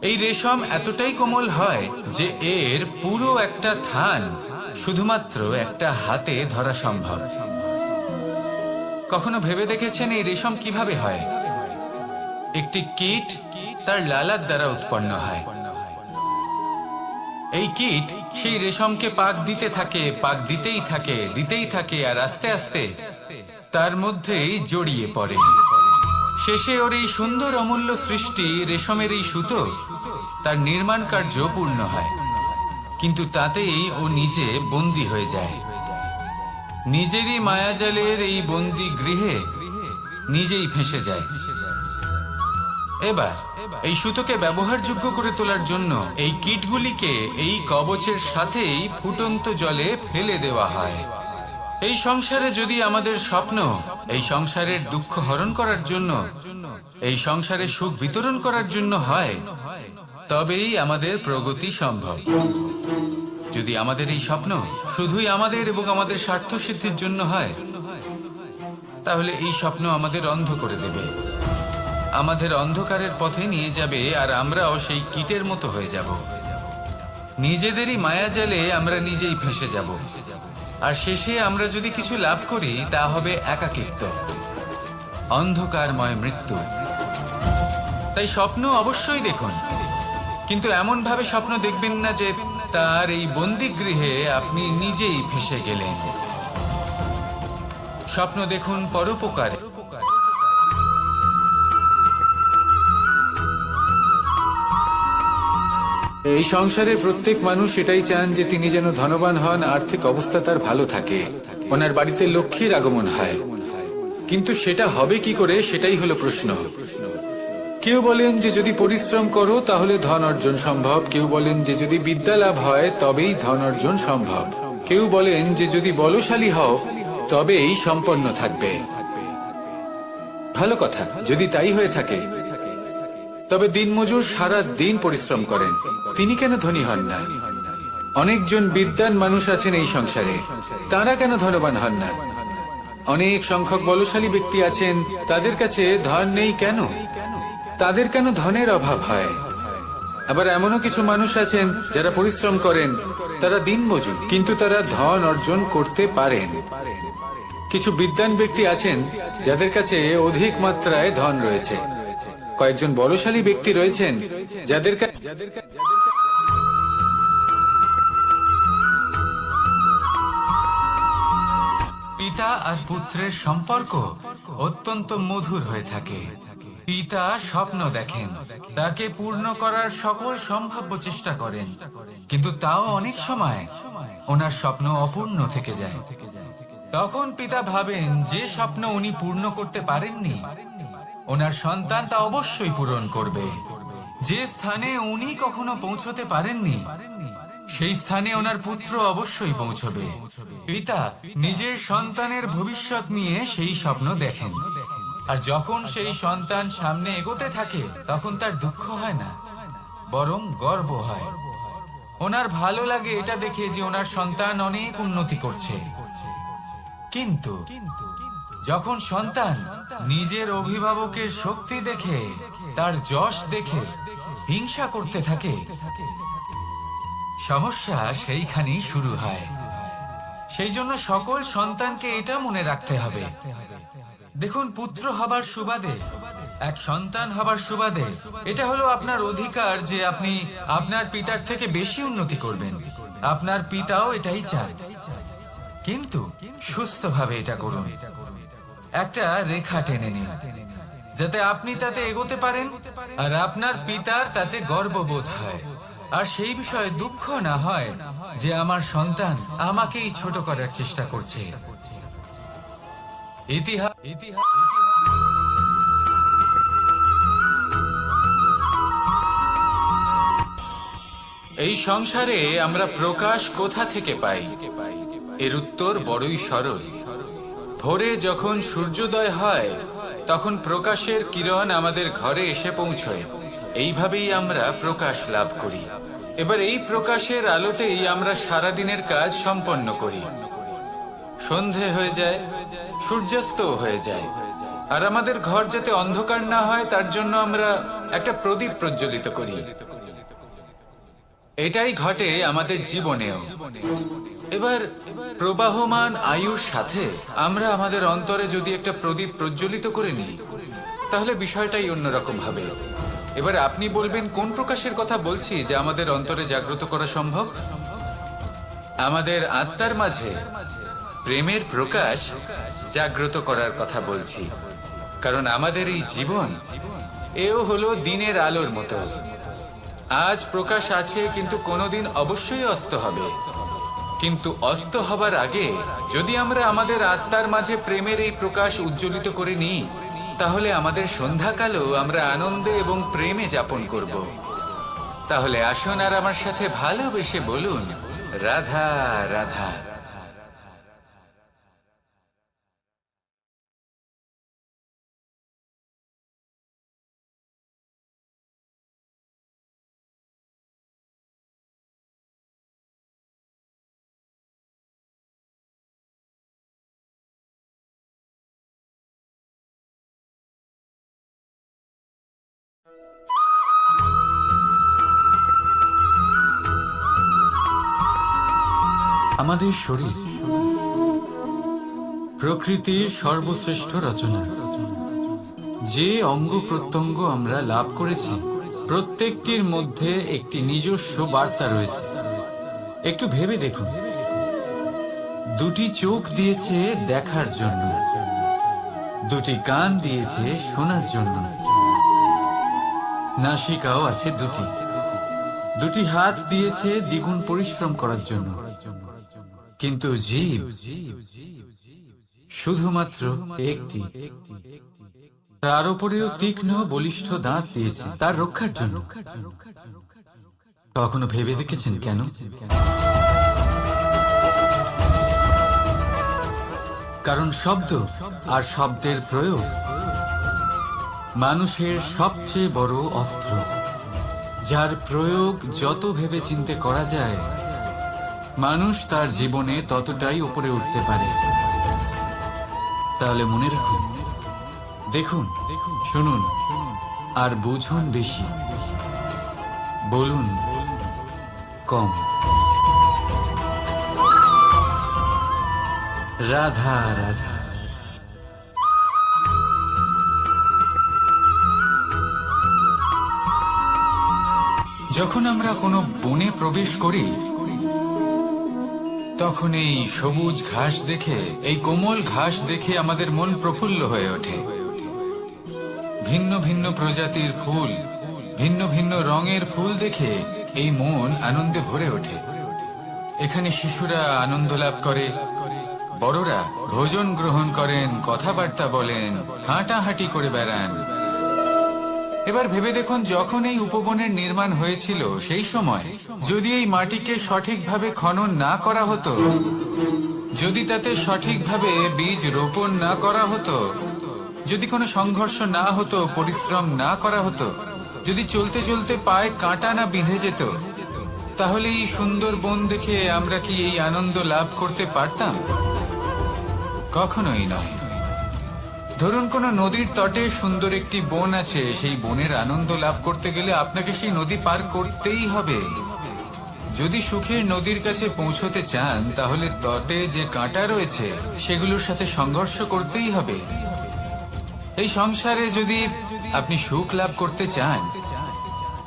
এই রেশম এতটাই কোমল হয় যে এর পুরো একটা থান শুধুমাত্র একটা হাতে ধরা সম্ভব। কখনো ভেবে দেখেছেন এই রেশম কিভাবে হয়? একটি কীট তার লালার দ্বারা উৎপন্ন হয়। এই কীট সেই রেশমকে পাক দিতে থাকে, পাক দিতেই থাকে, আর আস্তে আস্তে তার মধ্যেই জড়িয়ে পড়ে। শেষে ওর এই সুন্দর অমূল্য সৃষ্টি রেশমের এই সুতো, তার নির্মাণ কার্য পূর্ণ হয়, কিন্তু তাতেই ও নিজে বন্দী হয়ে যায়। নিজেরই মায়াজালের এই বন্দী গৃহে নিজেই ফেঁসে যায়। এবার এই সুতোকে ব্যবহারযোগ্য করে তোলার জন্য এই কীটগুলিকে এই কবচের সাথেই ফুটন্ত জলে ফেলে দেওয়া হয়। এই সংসারে যদি আমাদের স্বপ্ন এই সংসারের দুঃখ হরণ করার জন্য, এই সংসারে সুখ বিতরণ করার জন্য হয়, তবেই আমাদের প্রগতি সম্ভব। যদি আমাদের এই স্বপ্ন শুধুই আমাদের এবং আমাদের স্বার্থ সিদ্ধির জন্য হয়, তাহলে এই স্বপ্ন আমাদের অন্ধ করে দেবে, আমাদের অন্ধকারের পথে নিয়ে যাবে, আর আমরাও সেই কীটের মতো হয়ে যাব। নিজেদেরই মায়াজালে আমরা নিজেই ফেঁসে যাব, আর শেষে আমরা যদি কিছু লাভ করি তা হবে একাকিত্ব, অন্ধকারময় মৃত্যু। তাই স্বপ্ন অবশ্যই দেখুন, কিন্তু এমন ভাবে স্বপ্ন দেখবেন না যে তার এই বন্দিগৃহে আপনি নিজেই ফেঁসে গেলেন। স্বপ্ন দেখুন পরোপকারে। এই সংসারে প্রত্যেক মানুষ এটাই চান যে তিনি যেন ধনবান হন, আর্থিক অবস্থা তার ভালো থাকে, ওনার বাড়িতে লক্ষ্মীর আগমন হয়। কিন্তু সেটা হবে কি করে, সেটাই হলো প্রশ্ন। কেউ বলেন যে যদি পরিশ্রম করো তাহলে ধন অর্জন সম্ভব, কেউ বলেন যে যদি বিদ্যা লাভ হয় তবেই ধন অর্জন সম্ভব, কেউ বলেন যে যদি বলশালী হও তবেই সম্পন্ন থাকবে। ভালো কথা, যদি তাই হয়ে থাকে, তবে দিনমজুর সারা দিন পরিশ্রম করেন, তিনি কেন ধনী হন না? অনেকজন বিদ্বান মানুষ আছেন এই সংসারে, তারা কেন ধনবান হন না? অনেক সংখ্যক বলশালী ব্যক্তি আছেন, তাদের কাছে ধন নেই কেন? তাদের কেন ধনের অভাব হয়? আবার এমনও কিছু মানুষ আছেন যারা পরিশ্রম করেন, তারা দিনমজুর, কিন্তু তারা ধন অর্জন করতে পারেন। কিছু বিদ্বান ব্যক্তি আছেন যাদের কাছে অধিক মাত্রায় ধন রয়েছে, কয়েকজন বলশালী ব্যক্তি রয়েছেন যাদের পিতা আর পুত্রের সম্পর্ক অত্যন্ত মধুর হয়ে থাকে। পিতা স্বপ্ন দেখেন, তাকে পূর্ণ করার সকল সম্ভাব্য চেষ্টা করেন, কিন্তু তাও অনেক সময় ওনার স্বপ্ন অপূর্ণ থেকে যায়। তখন পিতা ভাবেন যে স্বপ্ন উনি পূর্ণ করতে পারেননি, ওনার সন্তান তা অবশ্যই পূরণ করবে। যে স্থানে উনি কখনো পৌঁছতে পারেননি, সেই স্থানে ওনার পুত্র অবশ্যই পৌঁছবে। পিতা নিজের সন্তানের ভবিষ্যৎ নিয়ে সেই স্বপ্ন দেখেন, আর যখন সেই সন্তান সামনে এগোতে থাকে তখন তার দুঃখ হয় না, বরং গর্ব হয়। ওনার ভালো লাগে এটা দেখে যে ওনার সন্তান অনেক উন্নতি করছে। কিন্তু যখন সন্তান নিজের অভিভাবকের শক্তি দেখে, তার যশ দেখে হিংসা করতে থাকে, সমস্যা সেইখানেই শুরু হয়। সেই জন্য সকল সন্তানকে এটা মনে রাখতে হবে, দেখুন, পুত্র হবার সুবাদে, এক সন্তান হবার সুবাদে এটা হলো আপনার অধিকার যে আপনি আপনার পিতার থেকে বেশি উন্নতি করবেন। আপনার পিতাও এটাই চান, কিন্তু সুস্থভাবে এটা করুন। একটা রেখা টেনে নিন যাতে আপনি তাতে এগোতে পারেন আর আপনার পিতার তাতে গর্ববোধ হয়, আর সেই বিষয়ে দুঃখ না হয় যে আমার সন্তান আমাকেই ছোট করার চেষ্টা করছে। এই সংসারে আমরা প্রকাশ কোথা থেকে পাই? এর উত্তর বড়ই সরল। ভোরে যখন সূর্যোদয় হয় তখন প্রকাশের কিরণ আমাদের ঘরে এসে পৌঁছয়। এইভাবেই আমরা প্রকাশ লাভ করি। এবার এই প্রকাশের আলোতেই আমরা সারাদিনের কাজ সম্পন্ন করি। সন্ধে হয়ে যায়, সূর্যাস্ত হয়ে যায়, আর আমাদের ঘর যাতে অন্ধকার না হয় তার জন্য আমরা একটা প্রদীপ প্রজ্বলিত করি। এটাই ঘটে আমাদের জীবনেও। এবার প্রবাহমান আয়ুর সাথে আমরা আমাদের অন্তরে যদি একটা প্রদীপ প্রজ্বলিত করে নিই তাহলে বিষয়টাই অন্যরকম হবে। এবার আপনি বলবেন কোন প্রকাশের কথা বলছি যা আমাদের অন্তরে জাগ্রত করা সম্ভব? আমাদের আত্মার মাঝে প্রেমের প্রকাশ জাগ্রত করার কথা বলছি। কারণ আমাদের এই জীবন এও হলো দিনের আলোর মতো। আজ প্রকাশ আছে, কিন্তু কোনোদিন অবশ্যই অস্ত হবে। কিন্তু অস্ত হবার আগে যদি আমরা আমাদের আত্মার মাঝে প্রেমের এই প্রকাশ উজ্জ্বলিত করে নিই তাহলে আমাদের সন্ধ্যাকালও আমরা আনন্দে এবং প্রেমে যাপন করব। তাহলে আসুন আর আমার সাথে ভালোবেসে বলুন, রাধা রাধা। আমাদের শরীর প্রকৃতির সর্বশ্রেষ্ঠ রচনা। যে অঙ্গ প্রত্যঙ্গ আমরা লাভ করেছি প্রত্যেকটির মধ্যে একটি নিজস্ব বার্তা রয়েছে। একটু ভেবে দেখুন, দুটি চোখ দিয়েছে দেখার জন্য, দুটি কান দিয়েছে শোনার জন্য, নাসিকাও আছে দুটি, দুটি হাত দিয়েছে দ্বিগুণ পরিশ্রম করার জন্য। কিন্তু জীব শুধুমাত্র একটি। তার উপরেও তীক্ষ্ণ বলিষ্ঠ দাঁত দিয়েছে তার রক্ষার জন্য। কখনো ভেবে দেখেছেন কেন? কারণ শব্দ আর শব্দের প্রয়োগ মানুষের সবচেয়ে বড় অস্ত্র, যার প্রয়োগ যত ভেবে চিন্তে করা যায় মানুষ তার জীবনে ততটাই উপরে উঠতে পারে। তাহলে মনে রাখুন, দেখুন, শুনুন আর বুঝুন বেশি, বলুন কম। রাধা রাধা। যখন আমরা কোনো বনে প্রবেশ করি তখন এই সবুজ ঘাস দেখে, এই কোমল ঘাস দেখে আমাদের মন প্রফুল্ল হয়ে ওঠে। ভিন্ন ভিন্ন প্রজাতির ফুল, ভিন্ন ভিন্ন রঙের ফুল দেখে এই মন আনন্দে ভরে ওঠে। এখানে শিশুরা আনন্দ লাভ করে, বড়রা ভোজন গ্রহণ করেন, কথাবার্তা বলেন, হাঁটাহাঁটি করে বেড়ান। এবার ভেবে দেখুন, যখন এই উপবনের নির্মাণ হয়েছিল সেই সময় যদি এই মাটিকে সঠিকভাবে খনন না করা হতো, যদি তাতে সঠিকভাবে বীজ রোপণ না করা হতো, যদি কোনো সংঘর্ষ না হতো, পরিশ্রম না করা হতো, যদি চলতে চলতে পায়ে কাঁটা না বিঁধে যেত, তাহলে এই সুন্দর বন দেখে আমরা কি এই আনন্দ লাভ করতে পারতাম? কখনোই নয়। ধরুন কোনো নদীর তটে সুন্দর একটি বন আছে, সেই বনের আনন্দ লাভ করতে গেলে আপনাকে সেই নদী পার করতেই হবে। যদি সুখের নদীর কাছে পৌঁছতে চান তাহলে তটে যে কাঁটা রয়েছে সেগুলোর সাথে সংঘর্ষ করতেই হবে। এই সংসারে যদি আপনি সুখ লাভ করতে চান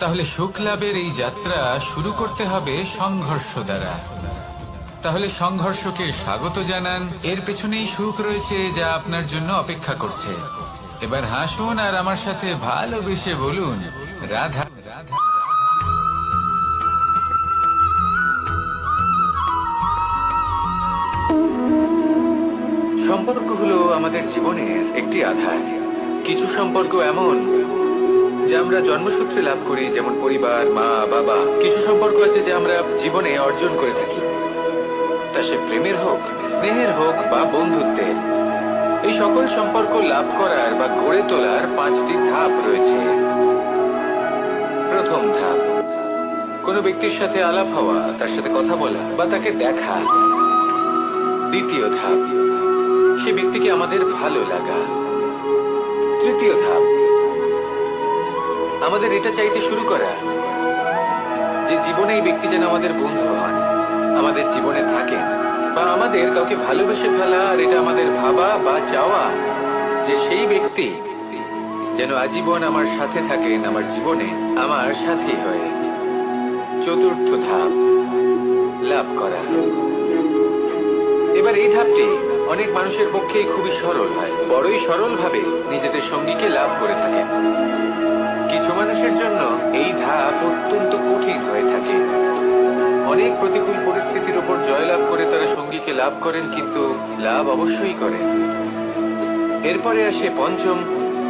তাহলে সুখ লাভের এই যাত্রা শুরু করতে হবে সংঘর্ষ দ্বারা। তাহলে সংঘর্ষকে স্বাগত জানান, এর পেছনেই সুখ রয়েছে যা আপনার জন্য অপেক্ষা করছে। এবার হাসুন আর আমার সাথে ভালোবেসে বলুন, রাধা রাধা। সম্পর্ক হলো আমাদের জীবনের একটি আধার। কিছু সম্পর্ক এমন যা আমরা জন্মসূত্রে লাভ করি, যেমন পরিবার, মা, বাবা। কিছু সম্পর্ক আছে যে আমরা জীবনে অর্জন করে থাকি, তা সে প্রেমের হোক, স্নেহের হোক বা বন্ধুত্বের। এই সকল সম্পর্ক লাভ করার বা গড়ে তোলার 5টি ধাপ রয়েছে। প্রথম ধাপ, কোনো ব্যক্তির সাথে আলাপ হওয়া, তার সাথে কথা বলা বা তাকে দেখা। দ্বিতীয় ধাপ, সে ব্যক্তিকে আমাদের ভালো লাগা। তৃতীয় ধাপ, আমাদের এটা চাইতে শুরু করা যে জীবনে এই ব্যক্তি যেন আমাদের বন্ধু হন, আমাদের জীবনে থাকেন, বা আমাদের কাউকে ভালোবেসে ফেলা। আর এটা আমাদের ভাবা বা চাওয়া যে সেই ব্যক্তি যেন আজীবন আমার সাথে থাকেন, আমার জীবনে আমার সাথী হয়ে। চতুর্থ ধাপ, লাভ করা। এবার এই ধাপটি অনেক মানুষের পক্ষেই খুবই সরল হয়, বড়ই সরল ভাবে নিজেদের সঙ্গীকে লাভ করে থাকেন। কিছু মানুষের জন্য এই ধাপ অত্যন্ত কঠিন হয়ে থাকে। অনেক প্রতিকূল পরিস্থিতির উপর জয়লাভ করে তারা সঙ্গীকে লাভ করেন, কিন্তু লাভ অবশ্যই করেন। এরপরে আসে পঞ্চম,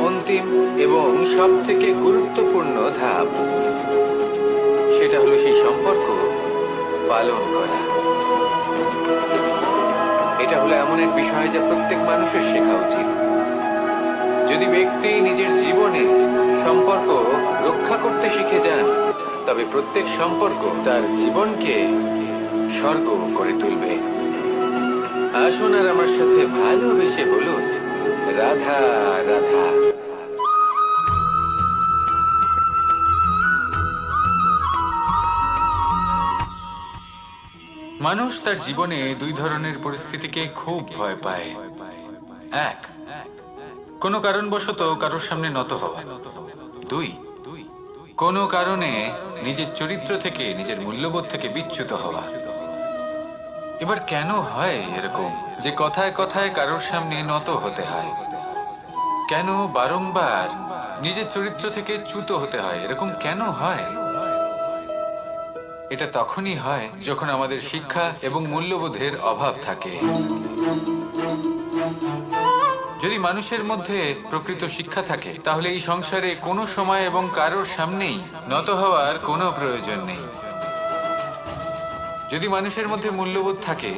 অন্তিম এবং সব থেকে গুরুত্বপূর্ণ ধাপ। সেটা হলো সেই সম্পর্ক পালন করা। এটা হলো এমন এক বিষয় যা প্রত্যেক মানুষের শেখা উচিত। যদি ব্যক্তি নিজের জীবনে সম্পর্ক রক্ষা করতে শিখে যান, তবে প্রত্যেক সম্পর্ক তার জীবনকে স্বর্গ করে তুলবে। আসুন আর আমার সাথে ভালোবেসে বলুন, রাধা রাধা। মানুষ তার জীবনে দুই ধরনের পরিস্থিতিকে খুব ভয় পায়। এক, কোনো কারণবশত কারোর সামনে নত হওয়া। দুই, কোনো কারণে নিজের চরিত্র থেকে, নিজের মূল্যবোধ থেকে বিচ্যুত হওয়া। এবার কেন হয় এরকম যে কথায় কথায় কারোর সামনে নত হতে হয়? কেন বারংবার নিজের চরিত্র থেকে চ্যুত হতে হয়? এরকম কেন হয়? এটা তখনই হয় যখন আমাদের শিক্ষা এবং মূল্যবোধের অভাব থাকে। যদি মানুষের মধ্যে প্রকৃত শিক্ষা থাকে তাহলে এই সংসারে কোনো সময় এবং কারোর সামনেই নত হওয়ার কোনো প্রয়োজন নেই। যদি মানুষের মধ্যে মূল্যবোধ থাকে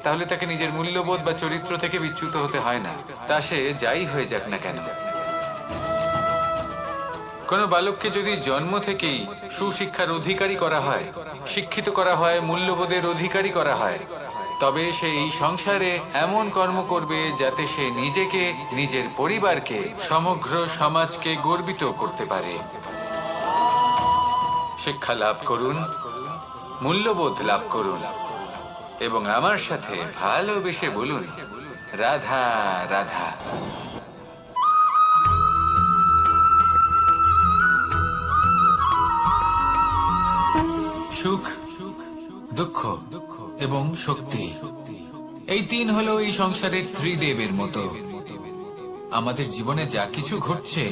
তাহলে তাকে নিজের মূল্যবোধ বা চরিত্র থেকে বিচ্যুত হতে হয় না, তা সে যাই হয়ে যাক না কেন। কোনো বালককে যদি জন্ম থেকেই সুশিক্ষার অধিকারী করা হয়, শিক্ষিত করা হয়, মূল্যবোধের অধিকারী করা হয়, তবে সে এই সংসারে এমন কর্ম করবে যাতে সে নিজেকে, নিজের পরিবারকে, সমগ্র সমাজকে গর্বিত করতে পারে। শিক্ষা লাভ করুন, মূল্যবোধ লাভ করুন এবং আমার সাথে ভালোবেসে বলুন, রাধা রাধা। সুখ, দুঃখ এবং শক্তি, এই তিন হলো এই সংসারের ত্রিদেবের মতো। আমাদের জীবনে যা কিছু ঘটছে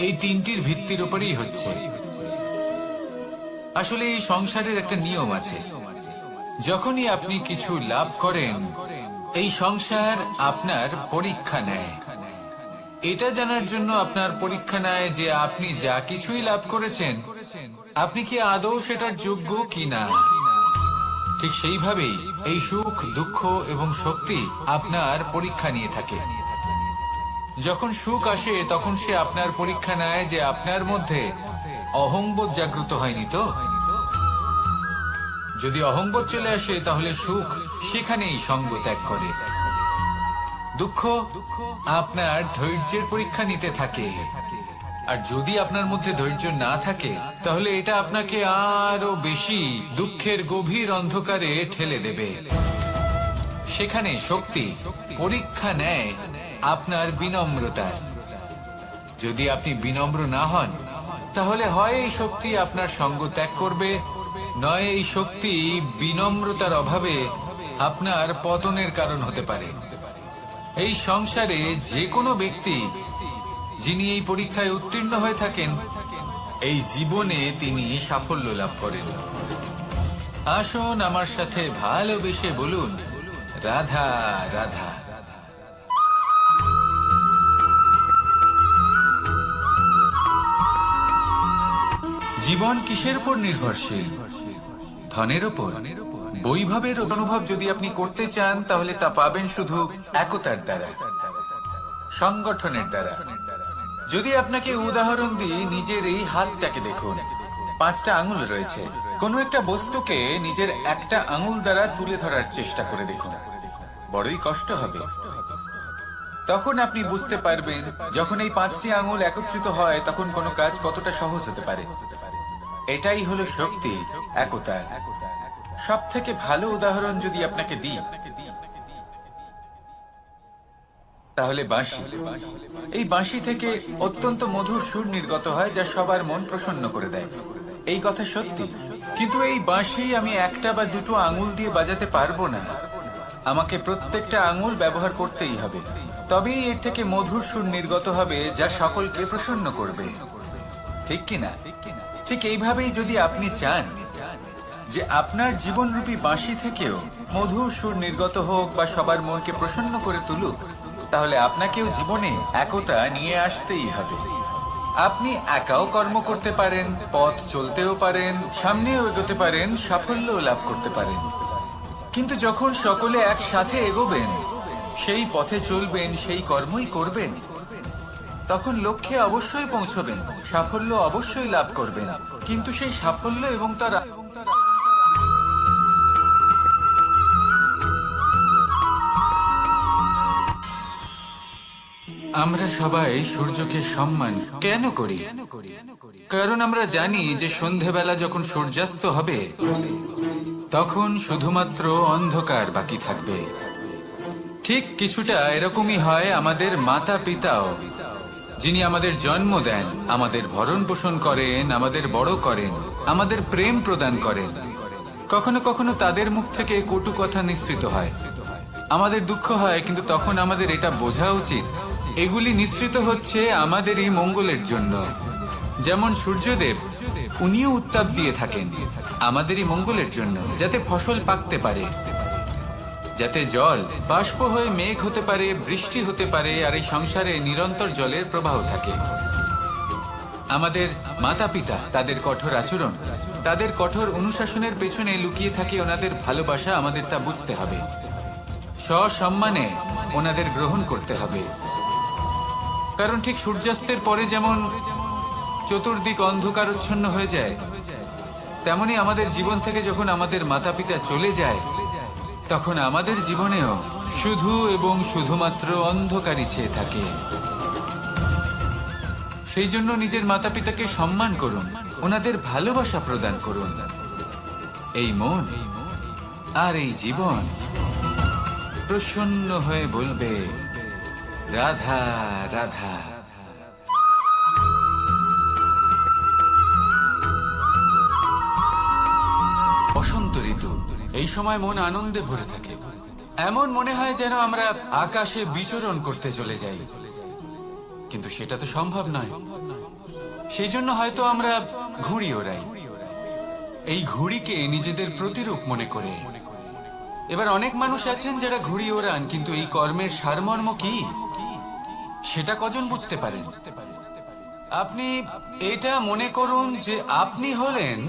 এই তিনটির ভিত্তির উপরেই হচ্ছে। আসলে এই সংসারের একটা নিয়ম আছে, যখনই আপনি কিছু লাভ করেন এই সংসার আপনার পরীক্ষা নেয়। এটা জানার জন্য আপনার পরীক্ষা নেয় যে আপনি যা কিছুই লাভ করেছেন আপনি কি আদৌ সেটার যোগ্য কিনা। ঠিক সেইভাবেই এই সুখ, দুঃখ এবং শক্তি আপনার পরীক্ষা নিয়ে থাকে। যখন সুখ আসে তখন সে আপনার পরীক্ষা নেয় যে আপনার মধ্যে অহংবোধ জাগ্রত হয়নি তো। যদি অহংবোধ চলে আসে তাহলে সুখ সেখানেই সঙ্গ ত্যাগ করে। দুঃখ আপনার ধৈর্যের পরীক্ষা নিতে থাকে, আর যদি আপনার মধ্যে ধৈর্য না থাকে তাহলে এটা আপনাকে আরো বেশি দুঃখের গভীর অন্ধকারে ঠেলে দেবে। সেখানে শক্তি পরীক্ষা নেয় আপনার বিনম্রতার। যদি আপনি বিনম্র না হন তাহলে হয় এই শক্তি আপনার সঙ্গ ত্যাগ করবে, নয় এই শক্তি বিনম্রতার অভাবে আপনার পতনের কারণ হতে পারে। এই সংসারে যে কোনো ব্যক্তি যিনি এই পরীক্ষায় উত্তীর্ণ হয়ে থাকেন, এই জীবনে তিনি সাফল্য লাভ করেন। আসুন আমার সাথে ভালোবেসে বলুন, রাধা রাধা। জীবন কিসের উপর নির্ভরশীল? ধনের উপর? বৈভবের অনুভব যদি আপনি করতে চান তাহলে তা পাবেন শুধু একতার দ্বারা, সংগঠনের দ্বারা। যদি আপনাকে উদাহরণ দিই, নিজের এই হাতটাকে দেখুন, 5টা আঙুল রয়েছে। কোনো একটা বস্তুকে নিজের একটা আঙুল দ্বারা তুলে ধরার চেষ্টা করে দেখুন, বড়ই কষ্ট হবে। তখন আপনি বুঝতে পারবেন যখন এই 5টি আঙুল একত্রিত হয় তখন কোনো কাজ কতটা সহজ হতে পারে। এটাই হলো শক্তি, একতার। সব থেকে ভালো উদাহরণ যদি আপনাকে দিই তাহলে বাঁশি। এই বাঁশি থেকে অত্যন্ত মধুর সুর নির্গত হয় যা সবার মন প্রসন্ন করে দেয়। এই কথা সত্যি, কিন্তু এই বাঁশি আমি একটা বা দুটো আঙুল দিয়ে বাজাতে পারবো না। আমাকে প্রত্যেকটা আঙুল ব্যবহার করতেই হবে, তবেই এর থেকে মধুর সুর নির্গত হবে যা সকলকে প্রসন্ন করবে। ঠিক কিনা? ঠিক এইভাবেই যদি আপনি চান যে আপনার জীবনরূপী বাঁশি থেকেও মধুর সুর নির্গত হোক বা সবার মনকে প্রসন্ন করে তুলুক, তাহলে আপনাকেও জীবনে একতা নিয়ে আসতেই হবে। আপনি একাও কর্ম করতে পারেন, পথ চলতেও পারেন, সামনেও এগোতে পারেন, সাফল্যও লাভ করতে পারেন। কিন্তু যখন সকলে একসাথে এগোবেন, সেই পথে চলবেন, সেই কর্মই করবেন, তখন লক্ষ্যে অবশ্যই পৌঁছবেন, সাফল্য অবশ্যই লাভ করবেন। কিন্তু সেই সাফল্য এবং তার আমরা সবাই সূর্যকে সম্মান কেন করি? কারণ আমরা জানি যে সন্ধেবেলা যখন সূর্যাস্ত হবে তখন শুধুমাত্র অন্ধকার বাকি থাকবে। ঠিক কিছুটা এরকমই হয় আমাদের মাতা পিতাও, যিনি আমাদের জন্ম দেন, আমাদের ভরণ পোষণ করেন, আমাদের বড় করেন, আমাদের প্রেম প্রদান করেন। কখনো কখনো তাদের মুখ থেকে কটু কথা নিঃসৃত হয়, আমাদের দুঃখ হয়, কিন্তু তখন আমাদের এটা বোঝা উচিত এগুলি নিঃসৃত হচ্ছে আমাদেরই মঙ্গলের জন্য। যেমন সূর্যদেব, উনিও উত্তাপ দিয়ে থাকেন আমাদেরই মঙ্গলের জন্য, যাতে ফসল পাকতে পারে, যাতে জল বাষ্প হয়ে মেঘ হতে পারে, বৃষ্টি হতে পারে, আর এই সংসারে নিরন্তর জলের প্রবাহ থাকে। আমাদের মাতা পিতা, তাদের কঠোর আচরণ, তাদের কঠোর অনুশাসনের পেছনে লুকিয়ে থাকে ওনাদের ভালোবাসা। আমাদের তা বুঝতে হবে, সসম্মানে ওনাদের গ্রহণ করতে হবে। কারণ ঠিক সূর্যাস্তের পরে যেমন চতুর্দিক অন্ধকারচ্ছন্ন হয়ে যায়, তেমনি আমাদের জীবন থেকে যখন আমাদের মাতা পিতা চলে যায় তখন আমাদের জীবনেও শুধু এবং শুধুমাত্র অন্ধকারই ছেয়ে থাকে। সেই জন্য নিজের মাতা পিতাকে সম্মান করুন, ওনাদের ভালোবাসা প্রদান করুন। এই মন আর এই জীবন প্রসন্ন হয়ে বলবে, রাধা রাধা। বসন্ত ঋতু, এই সময় মন আনন্দে ভরে থাকে। এমন মনে হয় যেন আমরা আকাশে বিচরণ করতে চলে যাই, কিন্তু সেটা তো সম্ভব নয়। সেই জন্য হয়তো আমরা ঘুড়ি ওড়াই, এই ঘুড়িকে নিজেদের প্রতিরূপ মনে করে। এবার অনেক মানুষ আছেন যারা ঘুড়ি ওড়ান, কিন্তু এই কর্মের সারমর্ম কি সেটা কজন বুঝতে পারেন? আপনি এটা মনে করুন যে আপনি হলেন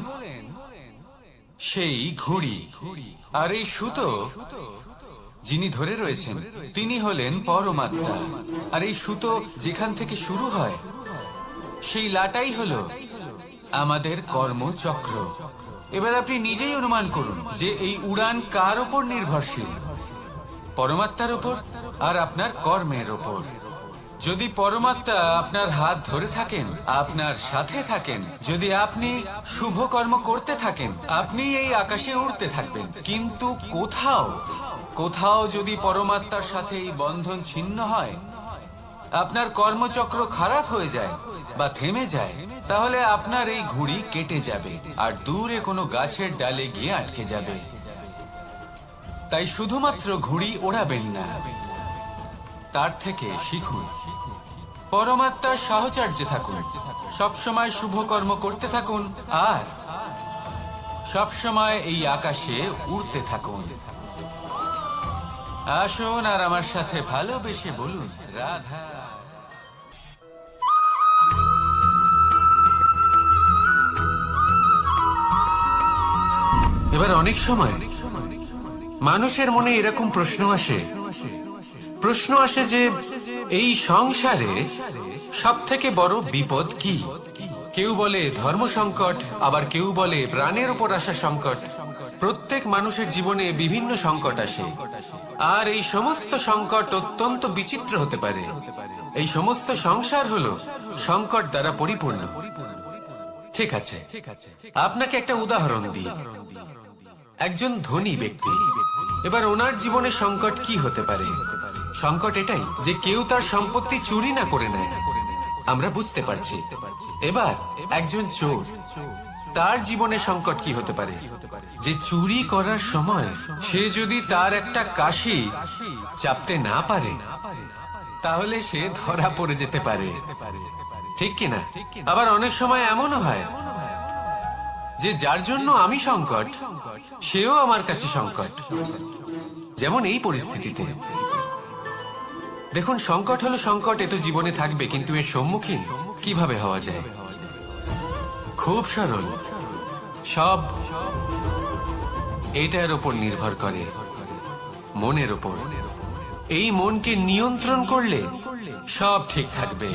সেই ঘুড়ি, আর এই সুতো যিনি ধরে রয়েছেন তিনি হলেন পরমাত্মা। আর এই সুতো যেখান থেকে শুরু হয় সেই লাটাই হলো আমাদের কর্মচক্র। এবার আপনি নিজেই অনুমান করুন যে এই উড়ান কার ওপর নির্ভরশীল, পরমাত্মার ওপর আর আপনার কর্মের ওপর। যদি পরমাত্মা আপনার হাত ধরে থাকেন, আপনার সাথে থাকেন, যদি আপনি শুভ কর্ম করতে থাকেন, আপনি এই আকাশে উড়তে থাকবেন। কিন্তু কোথাও কোথাও যদি পরমাত্মার সাথে এই বন্ধন ছিন্ন হয়, আপনার কর্মচক্র খারাপ হয়ে যায় বা থেমে যায়, তাহলে আপনার এই ঘুড়ি কেটে যাবে আর দূরে কোনো গাছের ডালে গিয়ে আটকে যাবে। তাই শুধুমাত্র ঘুড়ি ওড়াবেন না, তার থেকে শিখুন, পরমাত্মার সাহচর্যে থাকুন, সবসময় শুভ কর্ম করতে থাকুন আর সবসময় এই আকাশে উড়তে থাকুন। আসুন আর আমার সাথে ভালোবেসে বলুন, রাধা। এবার অনেক সময় মানুষের মনে এরকম প্রশ্ন আসে যে এই সংসারে সব থেকে বড় বিপদ কি? কেউ বলে ধর্ম সংকট, আবার কেউ বলে প্রাণের উপর আসা সংকট। প্রত্যেক মানুষের জীবনে বিভিন্ন সংকট আসে, আর এই সমস্ত সংকট অত্যন্ত বিচিত্র হতে পারে। এই সমস্ত সংসার হলো সংকট দ্বারা পরিপূর্ণ। ঠিক আছে, আপনাকে একটা উদাহরণ দিই। একজন ধনী ব্যক্তি, এবার ওনার জীবনে সংকট কি হতে পারে? সংকট এটাই যে কেউ তার সম্পত্তি চুরি না করে নেয়, আমরা বুঝতে পারছি। এবার একজন চোর, তার জীবনে সংকট কি হতে পারে? যে চুরি করার সময় সে যদি তার একটা কাশি চাপতে না পারে, তাহলে সে ধরা পড়ে যেতে পারে, ঠিক কিনা? আবার অনেক সময় এমনও হয় যে যার জন্য আমি সংকট, সেও আমার কাছে সংকট। যেমন এই পরিস্থিতিতে দেখুন, সংকট হলো সংকট, এ তো জীবনে থাকবে, কিন্তু এর সম্মুখীন কিভাবে হওয়া যায়? খুব সরল, সব এটার ওপর নির্ভর করে, মনের ওপর। এই মনকে নিয়ন্ত্রণ করলে সব ঠিক থাকবে।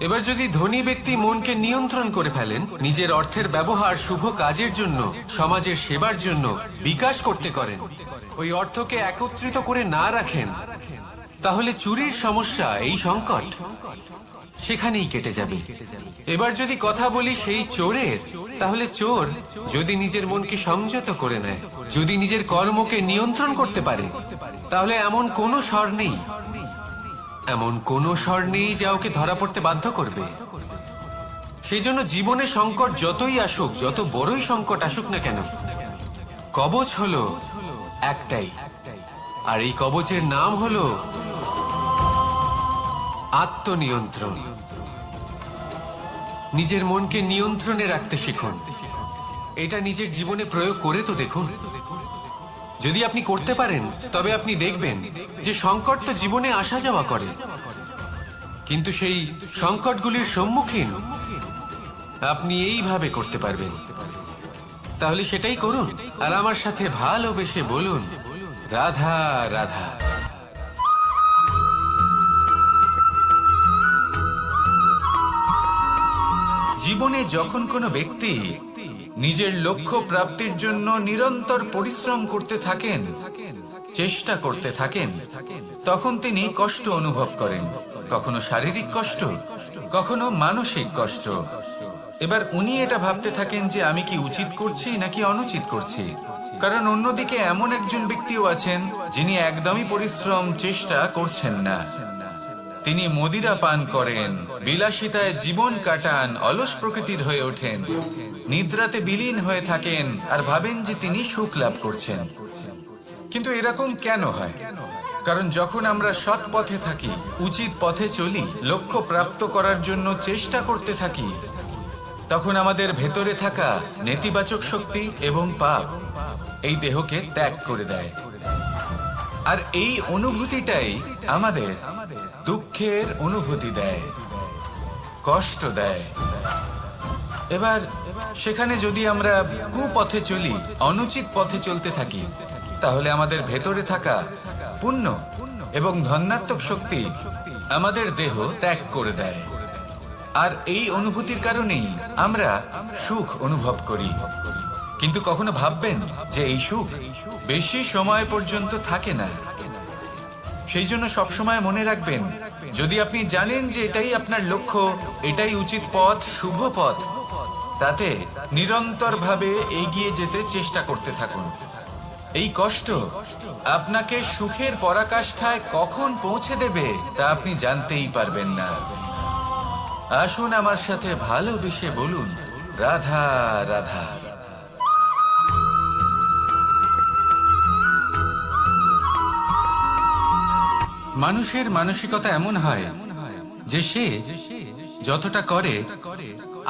এবার যদি ধনী ব্যক্তি মনকে নিয়ন্ত্রণ করে ফেলেন, নিজের অর্থের ব্যবহার শুভ কাজের জন্য, সমাজের সেবার জন্য বিকাশ করতে করেন, ওই অর্থকে একত্রিত করে না রাখেন, তাহলে চুরির সমস্যা, এই সংকট সেখানেই কেটে যাবে। এবার যদি কথা বলি সেই চোরের, তাহলে চোর যদি নিজের মনকে সংযত করে নেয়, যদি নিজের কর্মকে নিয়ন্ত্রণ করতে পারে, তাহলে এমন কোনো স্বর নেই যা ওকে ধরা পড়তে বাধ্য করবে। সেই জন্য জীবনে সংকট যতই আসুক, যত বড়ই সংকট আসুক না কেন, কবচ হলো একটাই, আর এই কবচের নাম হলো আত্মনিয়ন্ত্রণ। নিজের মনকে নিয়ন্ত্রণে রাখতে শিখুন। এটা নিজের জীবনে প্রয়োগ করে তো দেখুন। যদি আপনি করতে পারেন, তবে আপনি দেখবেন যে সংকট তো জীবনে আসা যাওয়া করে, কিন্তু সেই সংকটগুলির সম্মুখীন আপনি এইভাবে করতে পারবেন। তাহলে সেটাই করুন, আর আমার সাথে ভালোবেসে বলুন, রাধা রাধা। জীবনে যখন কোনো ব্যক্তি নিজের লক্ষ্য প্রাপ্তির জন্য নিরন্তর পরিশ্রম করতে থাকেন, চেষ্টা করতে থাকেন, তখন তিনি কষ্ট অনুভব করেন, কখনো শারীরিক কষ্ট, কখনো মানসিক কষ্ট। এবার উনি এটা ভাবতে থাকেন যে আমি কি উচিত করছি নাকি অনুচিত করছি। কারণ অন্যদিকে এমন একজন ব্যক্তিও আছেন যিনি একদমই পরিশ্রম চেষ্টা করছেন না। তিনি মদিরা পান করেন, বিলাসিতায় জীবন কাটান, অলস প্রকৃতির হয়ে ওঠেন, নিদ্রাতে বিলীন হয়ে থাকেন আর ভাবেন যে তিনি সুখ লাভ করছেন। কিন্তু এরকম কেন হয়? কারণ যখন আমরা সৎ পথে থাকি, উচিত পথে চলি, লক্ষ্য প্রাপ্ত করার জন্য চেষ্টা করতে থাকি, তখন আমাদের ভেতরে থাকা নেতিবাচক শক্তি এবং পাপ এই দেহকে ত্যাগ করে দেয়। আর এই অনুভূতিটাই আমাদের দুঃখের অনুভূতি দেয়, কষ্ট দেয়। এবার সেখানে যদি আমরা কুপথে চলি, অনুচিত পথে চলতে থাকি, তাহলে আমাদের ভেতরে থাকা পুণ্য এবং ধনাত্মক শক্তি আমাদের দেহ ত্যাগ করে দেয়। আর এই অনুভূতির কারণেই আমরা সুখ অনুভব করি। কিন্তু কখনো ভাববেন যে এই সুখ বেশি সময় পর্যন্ত থাকে না। সেই জন্য সবসময় মনে রাখবেন, যদি আপনি জানেন যে এটাই আপনার লক্ষ্য, এটাই উচিত পথ, শুভ পথ, তাতে নিরন্তরভাবে এগিয়ে যেতে চেষ্টা করতে থাকুন। এই কষ্ট আপনাকে সুখের পরাকাষ্ঠায় কখন পৌঁছে দেবে তা আপনি জানতেই পারবেন না। আসুন আমার সাথে ভালোবেসে বলুন, রাধা রাধা। মানুষের মানসিকতা এমন হয় যে সে যতটা করে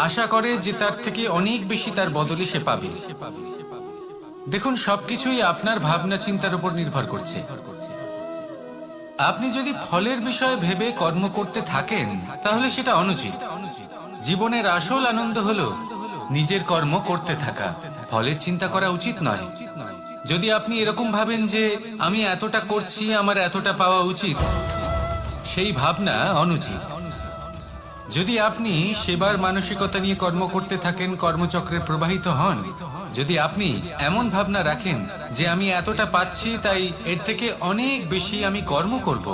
আশা করে যে তার থেকে অনেক বেশি তার বদলে সে পাবে। দেখুন, সবকিছুই আপনার ভাবনা চিন্তার উপর নির্ভর করছে। আপনি যদি ফলের বিষয়ে ভেবে কর্ম করতে থাকেন তাহলে সেটা অনুচিত। জীবনের আসল আনন্দ হলো নিজের কর্ম করতে থাকা, ফলের চিন্তা করা উচিত নয়। যদি আপনি এরকম ভাবেন যে আমি এতটা করছি, আমার এতটা পাওয়া উচিত, সেই ভাবনা অনুচিত। যদি আপনি সেবার মানসিকতা নিয়ে কর্ম করতে থাকেন, কর্মচক্রে প্রবাহিত হন, যদি আপনি এমন ভাবনা রাখেন যে আমি এতটা পাচ্ছি তাই এর থেকে অনেক বেশি আমি কর্ম করব,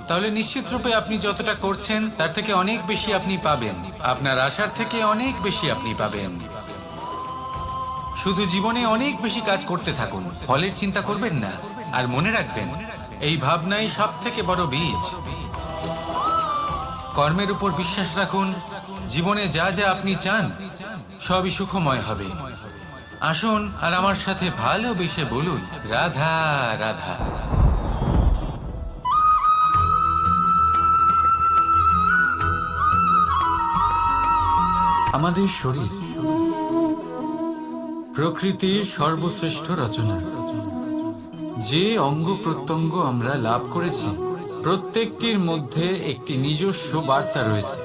তাহলে নিশ্চিত রূপে আপনি যতটা করছেন তার থেকে অনেক বেশি আপনি পাবেন। আপনার আশার থেকে অনেক বেশি আপনি পাবেন। শুধু জীবনে অনেক বেশি কাজ করতে থাকুন, ফলের চিন্তা করবেন না। আর মনে রাখবেন, এই ভাবনাই সব থেকে বড় বীজ। কর্মের উপর বিশ্বাস রাখুন, জীবনে যা যা আপনি চান সবই সুখময় হবে। আসুন আর আমার সাথে ভালোবেসে বলুন, রাধা রাধা। আমাদের শরীর প্রকৃতির সর্বশ্রেষ্ঠ রচনা। যে অঙ্গ প্রত্যঙ্গ আমরা লাভ করেছি প্রত্যেকটির মধ্যে একটি নিজস্ব বার্তা রয়েছে।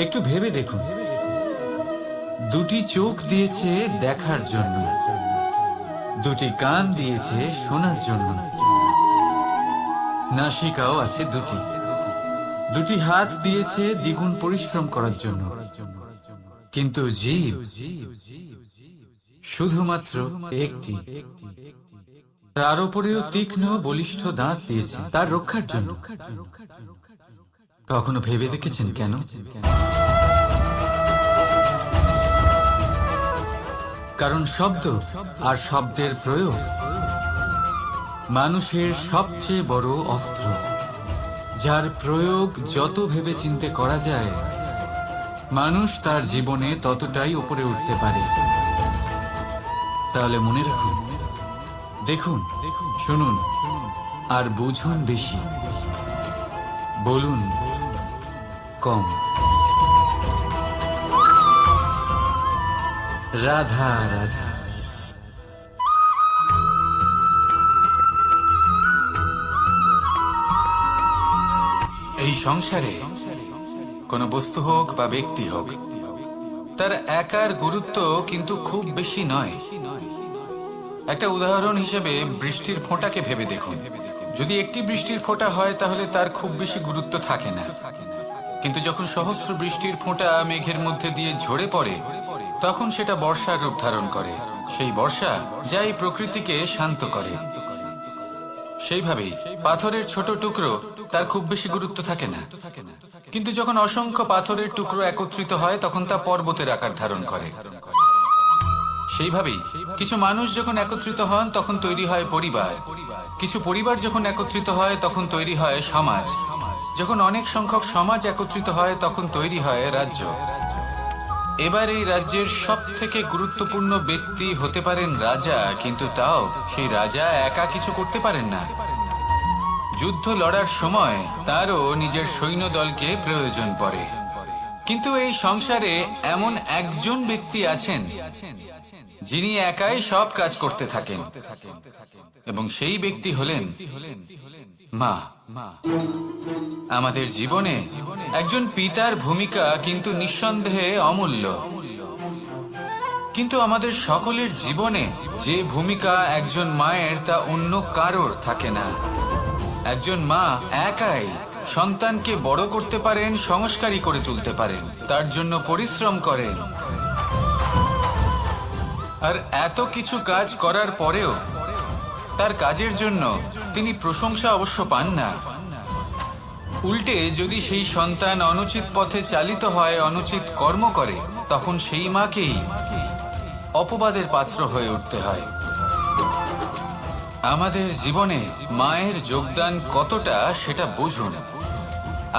একটু ভেবে দেখুন, দুটি চোখ দিয়েছে দেখার জন্য, দুটি কান দিয়েছে শোনার জন্য, নাসিকাও আছে দুটি, দুটি হাত দিয়েছে দ্বিগুণ পরিশ্রম করার জন্য। কিন্তু জীব শুধুমাত্র একটি। তার উপরেও তীক্ষ্ণ বলিষ্ঠ দাঁত দিয়েছে তার রক্ষার জন্য। কখনো ভেবে দেখেছেন কেন? কারণ শব্দ আর শব্দের প্রয়োগ মানুষের সবচেয়ে বড় অস্ত্র, যার প্রয়োগ যত ভেবে চিন্তে করা যায় মানুষ তার জীবনে ততটাই উপরে উঠতে পারে। তাহলে মনে রাখুন, দেখুন, শুনুন আর বুঝুন বেশি, বলুন কম। রাধা রাধা। এই সংসারে কোনো বস্তু হোক বা ব্যক্তি হোক, তার একার গুরুত্ব কিন্তু খুব বেশি নয়। একটা উদাহরণ হিসেবে বৃষ্টির ফোঁটাকে ভেবে দেখুন। যদি একটি বৃষ্টির ফোঁটা হয় তাহলে তার খুব বেশি গুরুত্ব থাকে না। কিন্তু যখন সহস্র বৃষ্টির ফোঁটা মেঘের মধ্যে দিয়ে ঝরে পড়ে তখন সেটা বর্ষার রূপ ধারণ করে। সেই বর্ষা যা এই প্রকৃতিকে শান্ত করে। সেইভাবেই পাথরের ছোট টুকরো, তার খুব বেশি গুরুত্ব থাকে না। কিন্তু যখন অসংখ্য পাথরের টুকরো একত্রিত হয় তখন তা পর্বতের আকার ধারণ করে। সেইভাবেই কিছু মানুষ যখন একত্রিত হন তখন তৈরি হয় পরিবার। কিছু পরিবার যখন একত্রিত হয় তখন তৈরি হয় সমাজ। যখন অনেক সংখ্যক সমাজ একত্রিত হয় তখন তৈরি হয় রাজ্য। এবার এই রাজ্যের সব থেকে গুরুত্বপূর্ণ ব্যক্তি হতে পারেন রাজা, কিন্তু তাও সেই রাজা একা কিছু করতে পারেন না। যুদ্ধ লড়ার সময় তারও নিজের সৈন্যদলকে প্রয়োজন পড়ে। কিন্তু এই সংসারে এমন একজন ব্যক্তি আছেন যিনি একাই সব কাজ করতে থাকেন, এবং সেই ব্যক্তি হলেন মা। আমাদের জীবনে একজন পিতার ভূমিকা কিন্তু নিঃসন্দেহে অমূল্য। কিন্তু আমাদের সকলের জীবনে যে ভূমিকা একজন মায়ের তা অন্য কারোর থাকে না। একজন মা একাই সন্তানকে বড় করতে পারেন, সংস্কারী করে তুলতে পারেন, তার জন্য পরিশ্রম করেন। আর এত কিছু কাজ করার পরেও তার কাজের জন্য তিনি প্রশংসা অবশ্য পান না। উল্টে যদি সেই সন্তান অনুচিত পথে চালিত হয়, অনুচিত কর্ম করে, তখন সেই মাকেই অপবাদের পাত্র হয়ে উঠতে হয়। আমাদের জীবনে মায়ের যোগদান কতটা সেটা বুঝুন।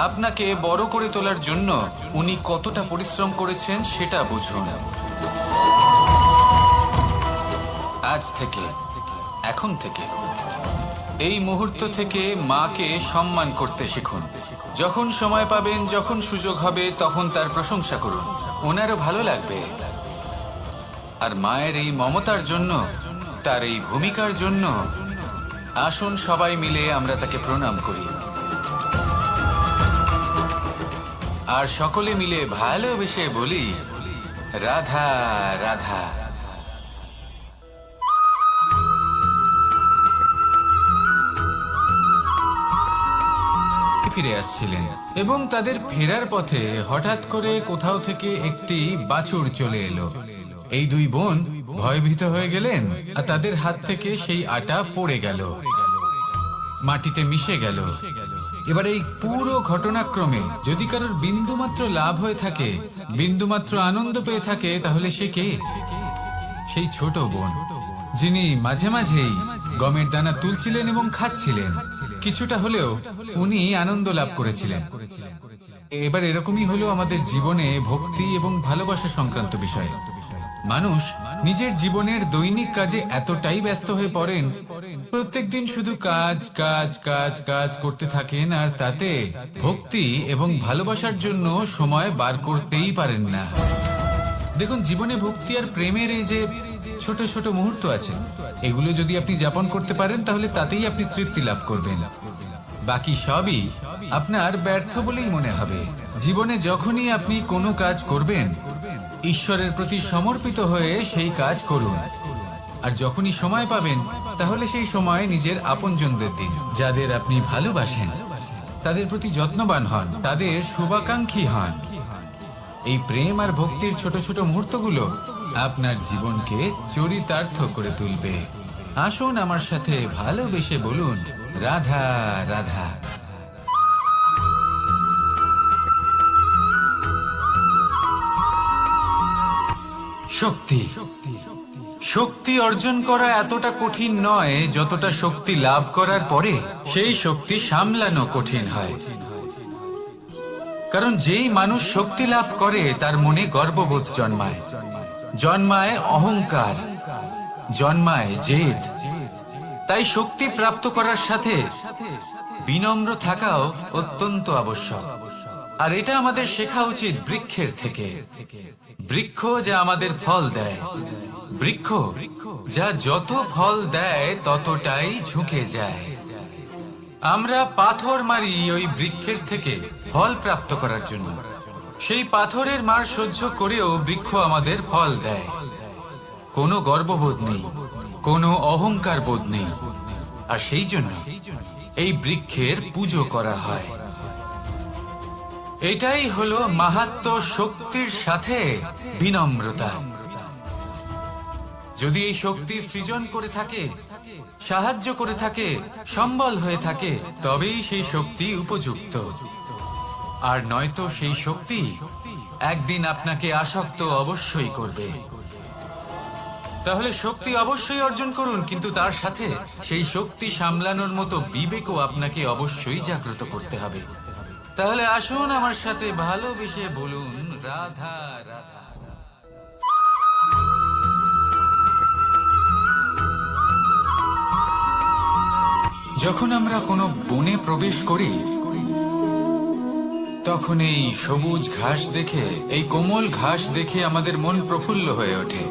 আপনাকে বড় করে তোলার জন্য উনি কতটা পরিশ্রম করেছেন সেটা বুঝুন। আজ থেকে, এখন থেকে, এই মুহূর্ত থেকে মাকে সম্মান করতে শিখুন। যখন সময় পাবেন, যখন সুযোগ হবে, তখন তার প্রশংসা করুন, ওনারও ভালো লাগবে। আর মায়ের এই মমতার জন্য, তার এই ভূমিকার জন্য আসুন সবাই মিলে আমরা তাকে প্রণাম করি, আর সকলে মিলে ভালোবেসে বলি, রাধা রাধা। ফিরে আসছিলেন এবং তাদের ফেরার পথে হঠাৎ করে কোথাও থেকে একটি বাছুর চলে এলো। এই দুই বোন ভয়ভীত হয়ে গেলেন আর তাদের হাত থেকে সেই আটা পড়ে গেল, মাটিতে মিশে গেল। এবার এই পুরো ঘটনাক্রমে যদি কারোর বিন্দুমাত্র লাভ হয়ে থাকে, বিন্দুমাত্র আনন্দ পেয়ে থাকে, তাহলে সে কে? সেই ছোট বোন, যিনি মাঝে মাঝেই গমের দানা তুলছিলেন এবং খাচ্ছিলেন। কিছুটা হলেও উনি আনন্দ লাভ করেছিলেন। এবার এরকমই হলো আমাদের জীবনে ভক্তি এবং ভালোবাসা সংক্রান্ত বিষয়। মানুষ নিজের জীবনের দৈনিক কাজে এতটাই ব্যস্ত হয়ে পড়েন, প্রত্যেকদিন শুধু কাজ কাজ কাজ কাজ করতে থাকেন, আর তাতে ভক্তি এবং ভালোবাসার জন্য সময় বার করতেই পারেন না। দেখুন, জীবনে ভক্তি আর প্রেমের এই যে ছোট ছোট মুহূর্ত আছে, এগুলো যদি আপনি যাপন করতে পারেন, তাহলে তাতেই আপনি তৃপ্তি লাভ করবেন। বাকি সবই আপনার ব্যর্থ বলেই মনে হবে। জীবনে যখনই আপনি কোনো কাজ করবেন, ঈশ্বরের প্রতি সমর্পিত হয়ে সেই কাজ করুন। আর যখনই সময় পাবেন, তাহলে সেই সময় নিজের আপনজনদের দিন, যাদের আপনি ভালোবাসেন, তাদের প্রতি যত্নবান হন, তাদের শুভাকাঙ্ক্ষী হন। এই প্রেম আর ভক্তির ছোট ছোট মুহূর্তগুলো আপনার জীবনকে চরিতার্থ করে তুলবে। আসুন আমার সাথে ভালোবেসে বলুন, রাধা রাধা। শক্তি, শক্তি অর্জন করা এতটা কঠিন নয় যতটা শক্তি লাভ করার পরে সেই শক্তি সামলানো কঠিন হয়। কারণ যেই মানুষ শক্তি লাভ করে, তার মনে গর্ববোধ জন্মায়, জন্মায় অহংকার, জন্মায় জেদ। তাই শক্তি প্রাপ্ত করার সাথে বিনম্র থাকাও অত্যন্ত আবশ্যক। আর এটা আমাদের শেখা উচিত বৃক্ষের থেকে। বৃক্ষ যা আমাদের ফল দেয়, বৃক্ষ যা যত ফল দেয় ততটাই ঝুঁকে যায়। আমরা পাথর মারি ওই বৃক্ষের থেকে ফল প্রাপ্ত করার জন্য। সেই পাথরের মার সহ্য করেও বৃক্ষ আমাদের ফল দেয়। কোনো গর্ববোধ নেই, কোনো অহংকার বোধ নেই। আর সেই জন্য এই বৃক্ষের পুজো করা হয়। এটাই হলো মাহাত্ম্য, শক্তির সাথে বিনম্রতা। যদি এই শক্তি সৃজন করে থাকে, সাহায্য করে থাকে, সম্বল হয়ে থাকে, তবেই সেই শক্তি উপযুক্ত। আর নয়তো সেই শক্তি একদিন আপনাকে আসক্ত অবশ্যই করবে। তাহলে শক্তি অবশ্যই অর্জন করুন, কিন্তু তার সাথে সেই শক্তি সামলানোর মতো বিবেকও আপনাকে অবশ্যই জাগ্রত করতে হবে। তাহলে আসুন আমার সাথে ভালোবেসে বলুন, রাধা রাধা। যখন আমরা কোনো বনে প্রবেশ করি, তখন এই সবুজ ঘাস দেখে, এই কোমল ঘাস দেখে আমাদের মন প্রফুল্ল হয়ে ওঠে।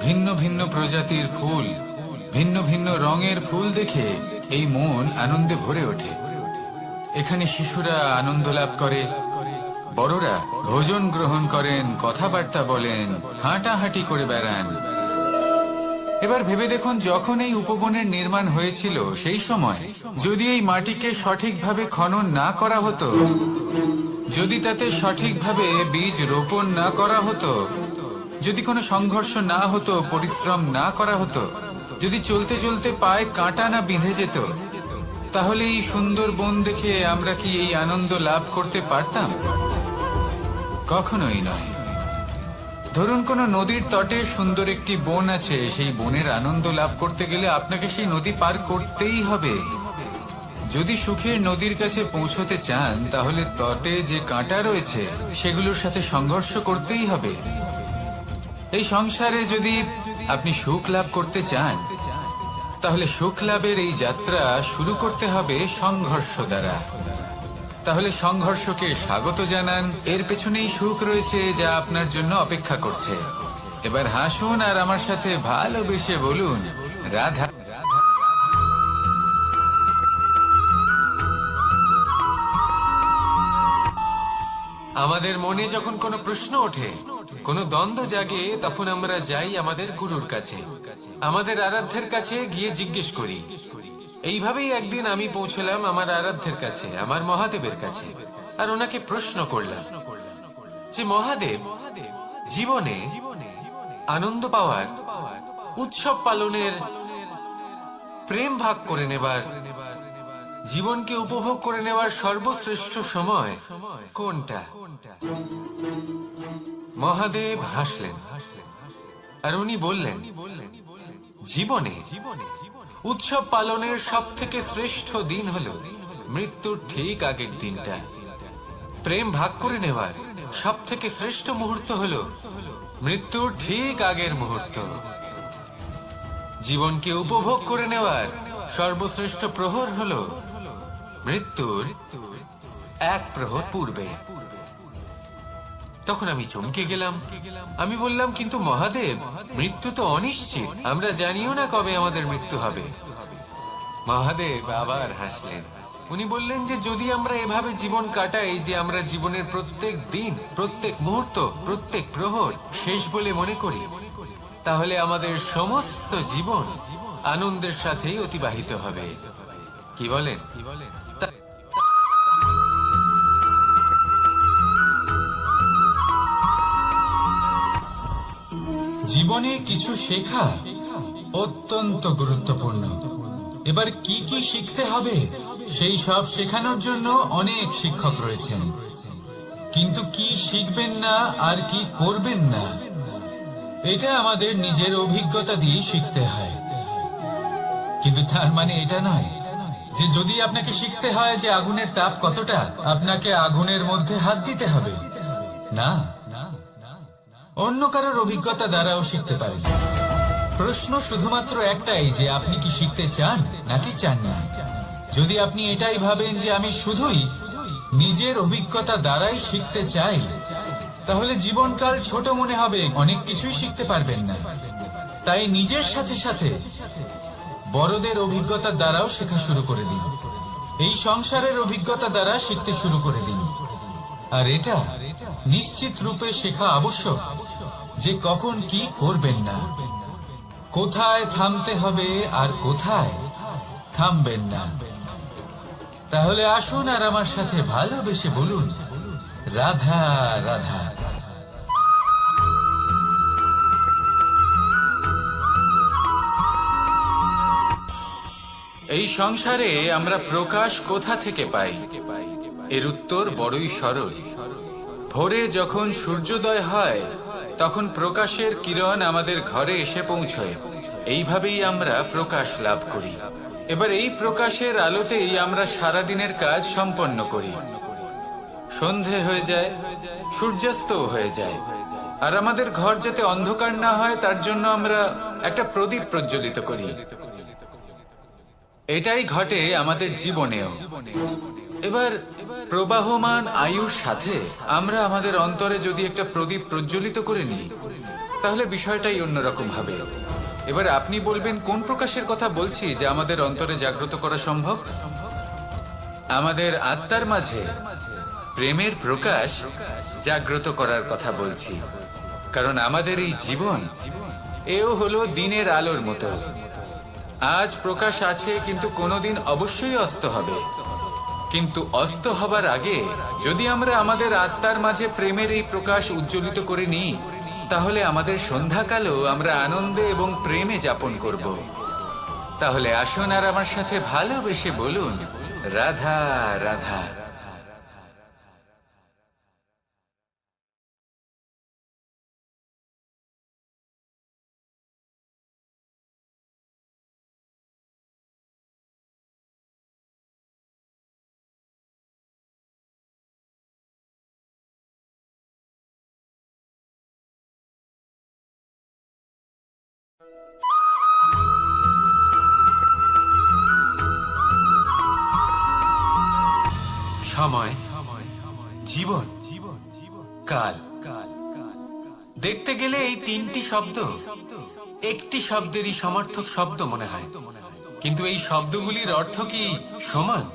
ভিন্ন ভিন্ন প্রজাতির ফুল, ভিন্ন ভিন্ন রঙের ফুল দেখে এই মন আনন্দে ভরে ওঠে। এখানে শিশুরা আনন্দ লাভ করে, বড়রা ভোজন গ্রহণ করেন, কথাবার্তা বলেন, হাঁটাহাঁটি করে বেড়ান। এবার ভেবে দেখুন, যখন এই উপবনের নির্মাণ হয়েছিল সেই সময় যদি এই মাটিকে সঠিকভাবে খনন না করা হতো, যদি তাতে সঠিকভাবে বীজ রোপণ না করা হতো, যদি কোনো সংঘর্ষ না হতো, পরিশ্রম না করা হতো, যদি চলতে চলতে পায়ে কাঁটা না বিঁধে যেত, তাহলে এই সুন্দর বন দেখে আমরা কি এই আনন্দ লাভ করতে পারতাম? কখনোই নয়। ধরুন কোনো নদীর তটে সুন্দর একটি বন আছে, সেই বনের আনন্দ লাভ করতে গেলে আপনাকে সেই নদী পার করতেই হবে। যদি সুখের নদীর কাছে পৌঁছতে চান, তাহলে তটে যে কাঁটা রয়েছে সেগুলোর সাথে সংঘর্ষ করতেই হবে। এই সংসারে যদি আপনি সুখ লাভ করতে চান, তাহলে সুখ লাভের এই যাত্রা শুরু করতে হবে সংঘর্ষ দ্বারা। তাহলে সংঘর্ষকে স্বাগত জানান, এর পেছনেই সুখ রয়েছে যা আপনার জন্য অপেক্ষা করছে। এবার হাসুন আর আমার সাথে ভালোবেসে বলুন, রাধা। আমাদের মনে যখন কোনো প্রশ্ন ওঠে, কোনো দ্বন্দ্ব জাগে, তখন আমরা যাই আমাদের গুরুর কাছে, আমাদের আরাধ্যের কাছে গিয়ে জিজ্ঞেস করি। এইভাবেই একদিন আমি পৌঁছলাম আমার আরাধ্যের কাছে, আমার মহাদেবের কাছে, আর ওনাকে প্রশ্ন করলাম যে মহাদেব, জীবনে আনন্দ পাওয়ার, উৎসব পালনের, প্রেম ভাগ করে নেবার, জীবনকে উপভোগ করে নেওয়ার সর্বশ্রেষ্ঠ সময় কোনটা? মহাদেব হাসলেন আর উনি বললেন, জীবনে উৎসব পালনের সব থেকে শ্রেষ্ঠ দিন হলো মৃত্যুর ঠিক আগের দিনটা। প্রেম ভাগ করে নেওয়ার সব থেকে শ্রেষ্ঠ মুহূর্ত হলো মৃত্যুর ঠিক আগের মুহূর্ত। জীবনকে উপভোগ করে নেওয়ার সর্বশ্রেষ্ঠ প্রহর হলো মৃত্যুর এক প্রহর পূর্বে। তখন আমি চমকে গেলাম। আমি বললাম, কিন্তু মহাদেব, মৃত্যু তো অনিশ্চিত, আমরা জানিও না কবে আমাদের মৃত্যু হবে। মহাদেব আবার হাসলেন। উনি বললেন যে যদি আমরা এভাবে জীবন কাটাই যে আমরা জীবনের প্রত্যেক দিন, প্রত্যেক মুহূর্ত, প্রত্যেক প্রহর শেষ বলে মনে করি, তাহলে আমাদের সমস্ত জীবন আনন্দের সাথেই অতিবাহিত হবে। কি বলেন? জীবনে কিছু শেখা অত্যন্ত গুরুত্বপূর্ণ। এবার কি কি শিখতে হবে সেই সব শেখানোর জন্য অনেক শিক্ষক রয়েছেন, কিন্তু কি শিখবেন না আর কি করবেন না, এটা আমাদের নিজের অভিজ্ঞতা দিয়ে শিখতে হয়। কিন্তু তার মানে এটা নয় যে যদি আপনাকে শিখতে হয় যে আগুনের তাপ কতটা, আপনাকে আগুনের মধ্যে হাত দিতে হবে। না, অন্য কারোর অভিজ্ঞতা দ্বারাও শিখতে পারেন। প্রশ্ন শুধুমাত্র একটাই যে আপনি কি শিখতে চান নাকি চান না। যদি আপনি এটাই ভাবেন যে আমি শুধুই নিজের অভিজ্ঞতা দ্বারাই শিখতে চাই, তাহলে জীবনকাল ছোট মনে হবে, অনেক কিছুই শিখতে পারবেন না। তাই নিজের সাথে সাথে বড়দের অভিজ্ঞতা দ্বারাও শেখা শুরু করে দিন। এই সংসারের অভিজ্ঞতা দ্বারা শিখতে শুরু করে দিন। আর এটা নিশ্চিত রূপে শেখা আবশ্যক যে কখন কি করবেন না, কোথায় থামতে হবে আর কোথায় থামবেন না। তাহলে আসুন আর আমার সাথে ভালোবেসে বলুন, রাধা রাধা। এই সংসারে আমরা প্রকাশ কোথা থেকে পাই? এর উত্তর বড়ই সরল। ভোরে যখন সূর্যোদয় হয় তখন প্রকাশের কিরণ আমাদের ঘরে এসে পৌঁছয়। এইভাবেই আমরা প্রকাশ লাভ করি। এবার এই প্রকাশের আলোতেই আমরা সারাদিনের কাজ সম্পন্ন করি। সন্ধে হয়ে যায়, সূর্যাস্ত হয়ে যায়, আর আমাদের ঘর যাতে অন্ধকার না হয় তার জন্য আমরা একটা প্রদীপ প্রজ্বলিত করি। এটাই ঘটে আমাদের জীবনেও। এবার প্রবাহমান আয়ুর সাথে আমরা আমাদের অন্তরে যদি একটা প্রদীপ প্রজ্বলিত করে নিই, তাহলে বিষয়টাই অন্যরকম হবে। এবার আপনি বলবেন, কোন প্রকাশের কথা বলছি যা আমাদের অন্তরে জাগ্রত করা সম্ভব? আমাদের আত্মার মাঝে প্রেমের প্রকাশ জাগ্রত করার কথা বলছি। কারণ আমাদের এই জীবন এও হলো দিনের আলোর মতো। আজ প্রকাশ আছে, কিন্তু কোনোদিন অবশ্যই অস্ত হবে। কিন্তু অস্ত হবার আগে যদি আমরা আমাদের আত্মার মাঝে প্রেমের এই প্রকাশ উজ্জ্বলিত করে নিই, তাহলে আমাদের সন্ধ্যাকালও আমরা আনন্দে এবং প্রেমে যাপন করব। তাহলে আসুন আর আমার সাথে ভালোবেসে বলুন, রাধা রাধা। সময়, জীবন, কাল। দেখতে গেলে এই তিনটি শব্দ একটি শব্দেরই সমার্থক শব্দ মনে হয়, কিন্তু এই শব্দগুলির অর্থ কি সমান?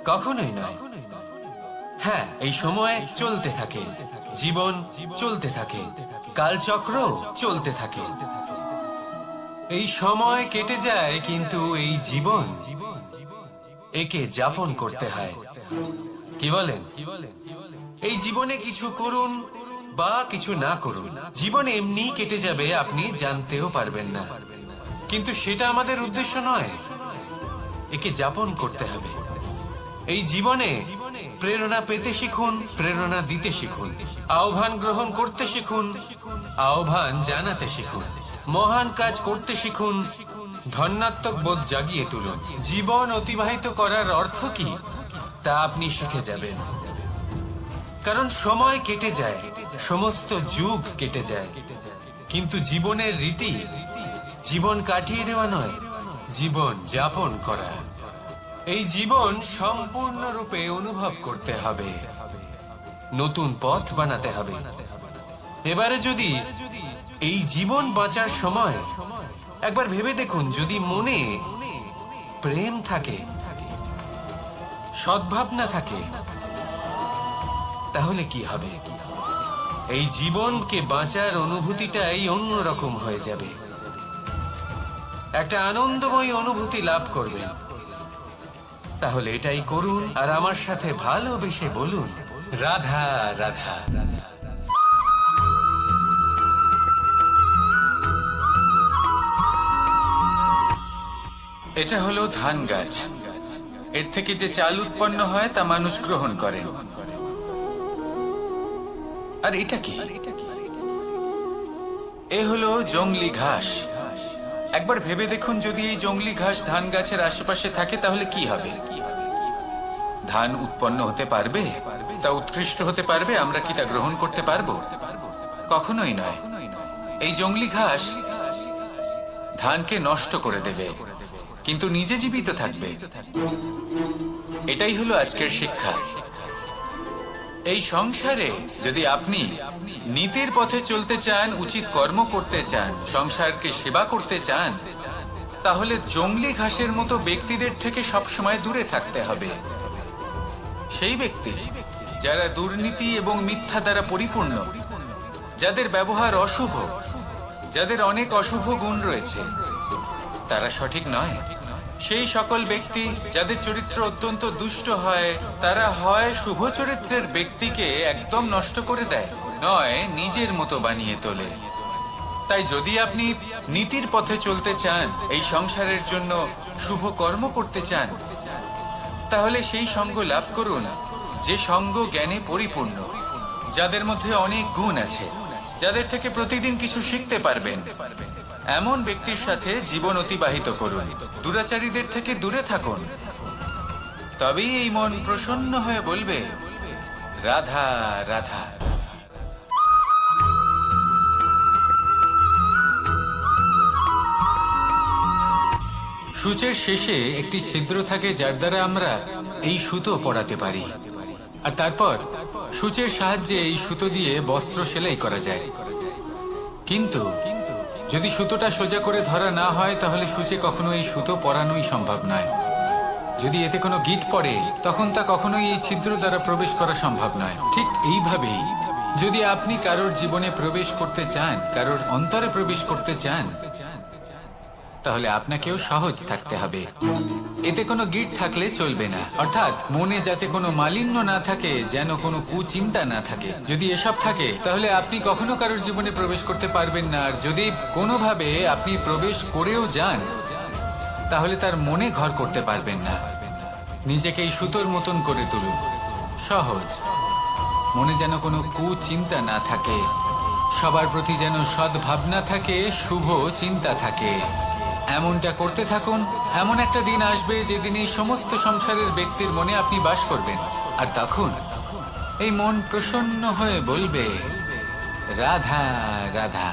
কখনোই নয়। হ্যাঁ, এই সময় চলতে থাকে, জীবন চলতে থাকে, কালচক্র চলতে থাকে। এই সময় কেটে যায়, কিন্তু এই জীবন, একে যাপন করতে হয়। কি বলেন? এই জীবনে কিছু করুন বা কিছু না করুন, জীবন এমনি কেটে যাবে, আপনি জানতেও পারবেন না। কিন্তু সেটা আমাদের উদ্দেশ্য নয়, একে যাপন করতে হবে। এই জীবনে প্রেরণা পেতে শিখুন, প্রেরণা দিতে শিখুন, আহ্বান গ্রহণ করতে শিখুন, আহ্বান জানাতে শিখুন, মহান কাজ করতে শিখুন, ধন্যাত্মক বোধ জাগিয়ে তুলুন। জীবন অতিবাহিত করার অর্থ কি তা আপনি শিখে যাবেন। কারণ সময় কেটে যায়, সমস্ত যুগ কেটে যায়, কিন্তু জীবনের রীতি জীবন কাটিয়ে দেওয়া নয়, জীবন যাপন করা। এই জীবন সম্পূর্ণরূপে অনুভব করতে হবে, নতুন পথ বানাতে হবে। এবারে যদি এই জীবন বাঁচার সময় একবার ভেবে দেখুন, যদি মনে প্রেম থাকে, সদ্ভাবনা থাকে, তাহলে কি হবে? এই জীবনকে বাঁচার অনুভূতিটাই অন্যরকম হয়ে যাবে, একটা আনন্দময় অনুভূতি লাভ করবেন। তাহলে এটাই করুন আর আমার সাথে ভালোবেসে বলুন, রাধা রাধা। এটা হলো ধান গাছ। এর থেকে যে চাল উৎপন্ন হয় তা মানুষ গ্রহণ করেন। আর এটা কি? এ হলো জংলি ঘাস। একবার ভেবে দেখুন, যদি এই জংলি ঘাস ধান গাছের আশেপাশে থাকে তাহলে কি হবে? ধান উৎপন্ন হতে পারবে? তা উৎকৃষ্ট হতে পারবে? আমরা কি তা গ্রহণ করতে পারবো? কখনোই নয়। এই জংলি ঘাস ধানকে নষ্ট করে দেবে, কিন্তু নিজে জীবিত থাকবে। এটাই হলো আজকের শিক্ষা। এই সংসারে যদি আপনি নীতির পথে চলতে চান, উচিত কর্ম করতে চান, সংসারকে সেবা করতে চান, তাহলে জংলি ঘাসের মতো ব্যক্তিদের থেকে সবসময় দূরে থাকতে হবে। সেই ব্যক্তি যারা দুর্নীতি এবং মিথ্যা দ্বারা পরিপূর্ণ, যাদের ব্যবহার অশুভ, যাদের অনেক অশুভ গুণ রয়েছে, তারা সঠিক নয়। সেই সকল ব্যক্তি যাদের চরিত্র অত্যন্ত দুষ্ট হয়, তারা হয় শুভ চরিত্রের ব্যক্তিকে একদম নষ্ট করে দেয়, নয় নিজের মতো বানিয়ে তোলে। তাই যদি আপনি নীতির পথে চলতে চান, এই সংসারের জন্য শুভ কর্ম করতে চান, তাহলে সেই সঙ্গ লাভ করুন যে সঙ্গ জ্ঞানে পরিপূর্ণ, যাদের মধ্যে অনেক গুণ আছে, যাদের থেকে প্রতিদিন কিছু শিখতে পারবেন। এমন ব্যক্তির সাথে জীবন অতিবাহিত করুন, দুরাচারীদের থেকে দূরে থাকুন। তবেই এই মন প্রসন্ন হয়ে বলবে, রাধা রাধা। সূচের শেষে একটি ছিদ্র থাকে, যার দ্বারা আমরা এই সুতো পরাতে পারি, আর তারপর সূচের সাহায্যে এই সুতো দিয়ে বস্ত্র সেলাই করা যায়। কিন্তু যদি সুতোটা সোজা করে ধরা না হয়, তাহলে সূচে কখনো এই সুতো পরানোই সম্ভব নয়। যদি এতে কোনো গিঁট পড়ে, তখন তা কখনোই এই ছিদ্র দ্বারা প্রবেশ করা সম্ভব নয়। ঠিক এইভাবেই যদি আপনি কারোর জীবনে প্রবেশ করতে চান, কারোর অন্তরে প্রবেশ করতে চান, তাহলে আপনাকেও সহজ থাকতে হবে। এতে কোনো গিট থাকলে চলবে না, অর্থাৎ মনে যাতে কোনো মালিন্য না থাকে, যেন কোনো কুচিন্তা না থাকে। যদি এসব থাকে তাহলে আপনি কখনো কারোর জীবনে প্রবেশ করতে পারবেন না। আর যদি কোনোভাবে আপনি প্রবেশ করেও যান, তাহলে তার মনে ঘর করতে পারবেন না। নিজেকে এই সুতোর মতন করে তুলুন, সহজ। মনে যেন কোনো কুচিন্তা না থাকে, সবার প্রতি যেন সদ্ভাবনা থাকে, শুভ চিন্তা থাকে। এমনটা করতে থাকুন। এমন একটা দিন আসবে যেদিন এই সমস্ত সংসারের ব্যক্তির মনে আপনি বাস করবেন, আর তখন এই মন প্রসন্ন হয়ে বলবে, রাধা রাধা।